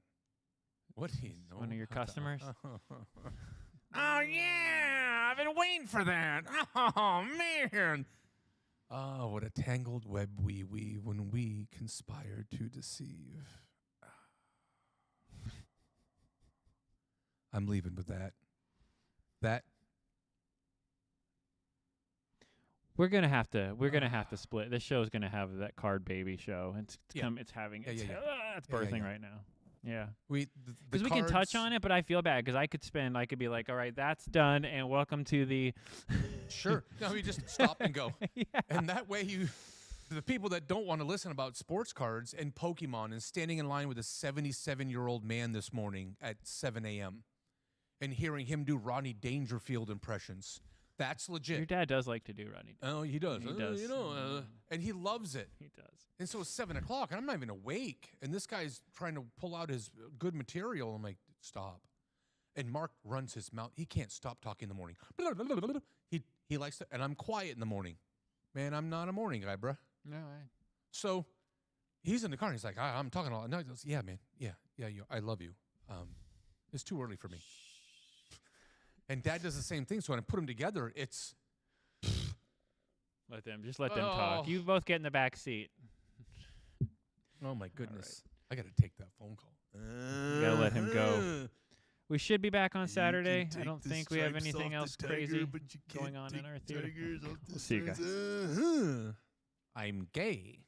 What do you know? One of your about that? customers? Oh, yeah. I've been waiting for that. Oh, man. Oh, what a tangled web we weave when we conspire to deceive. I'm leaving with that. That We're gonna have to split. This show's gonna have that Card Baby show. It's Yeah. it's having Yeah, it's, yeah, it's Yeah, yeah, birthing yeah. right now. Yeah. because We can touch on it, but I feel bad because I could be like, all right, that's done, and welcome to the. Sure. No, you just stop and go. Yeah. And that way the people that don't want to listen about sports cards and Pokemon and standing in line with a 77-year-old man this morning at 7 a.m. and hearing him do Rodney Dangerfield impressions. That's legit. Your dad does like to do Rodney. Oh, he does. He does. And he loves it. He does. And so it's 7 o'clock, and I'm not even awake. And this guy's trying to pull out his good material. I'm like, stop. And Mark runs his mouth. He can't stop talking in the morning. He likes to, and I'm quiet in the morning. Man, I'm not a morning guy, bruh. No, So he's in the car, and he's like, I'm talking a lot. No, he goes, yeah, man. Yeah, I love you. It's too early for me. And Dad does the same thing. So when I put them together, it's let them talk. Oh. You both get in the back seat. oh my goodness. I got to take that phone call. You gotta let him go. We should be back on Saturday. I don't think we have anything else crazy going on in our theater. We'll see you guys. I'm gay.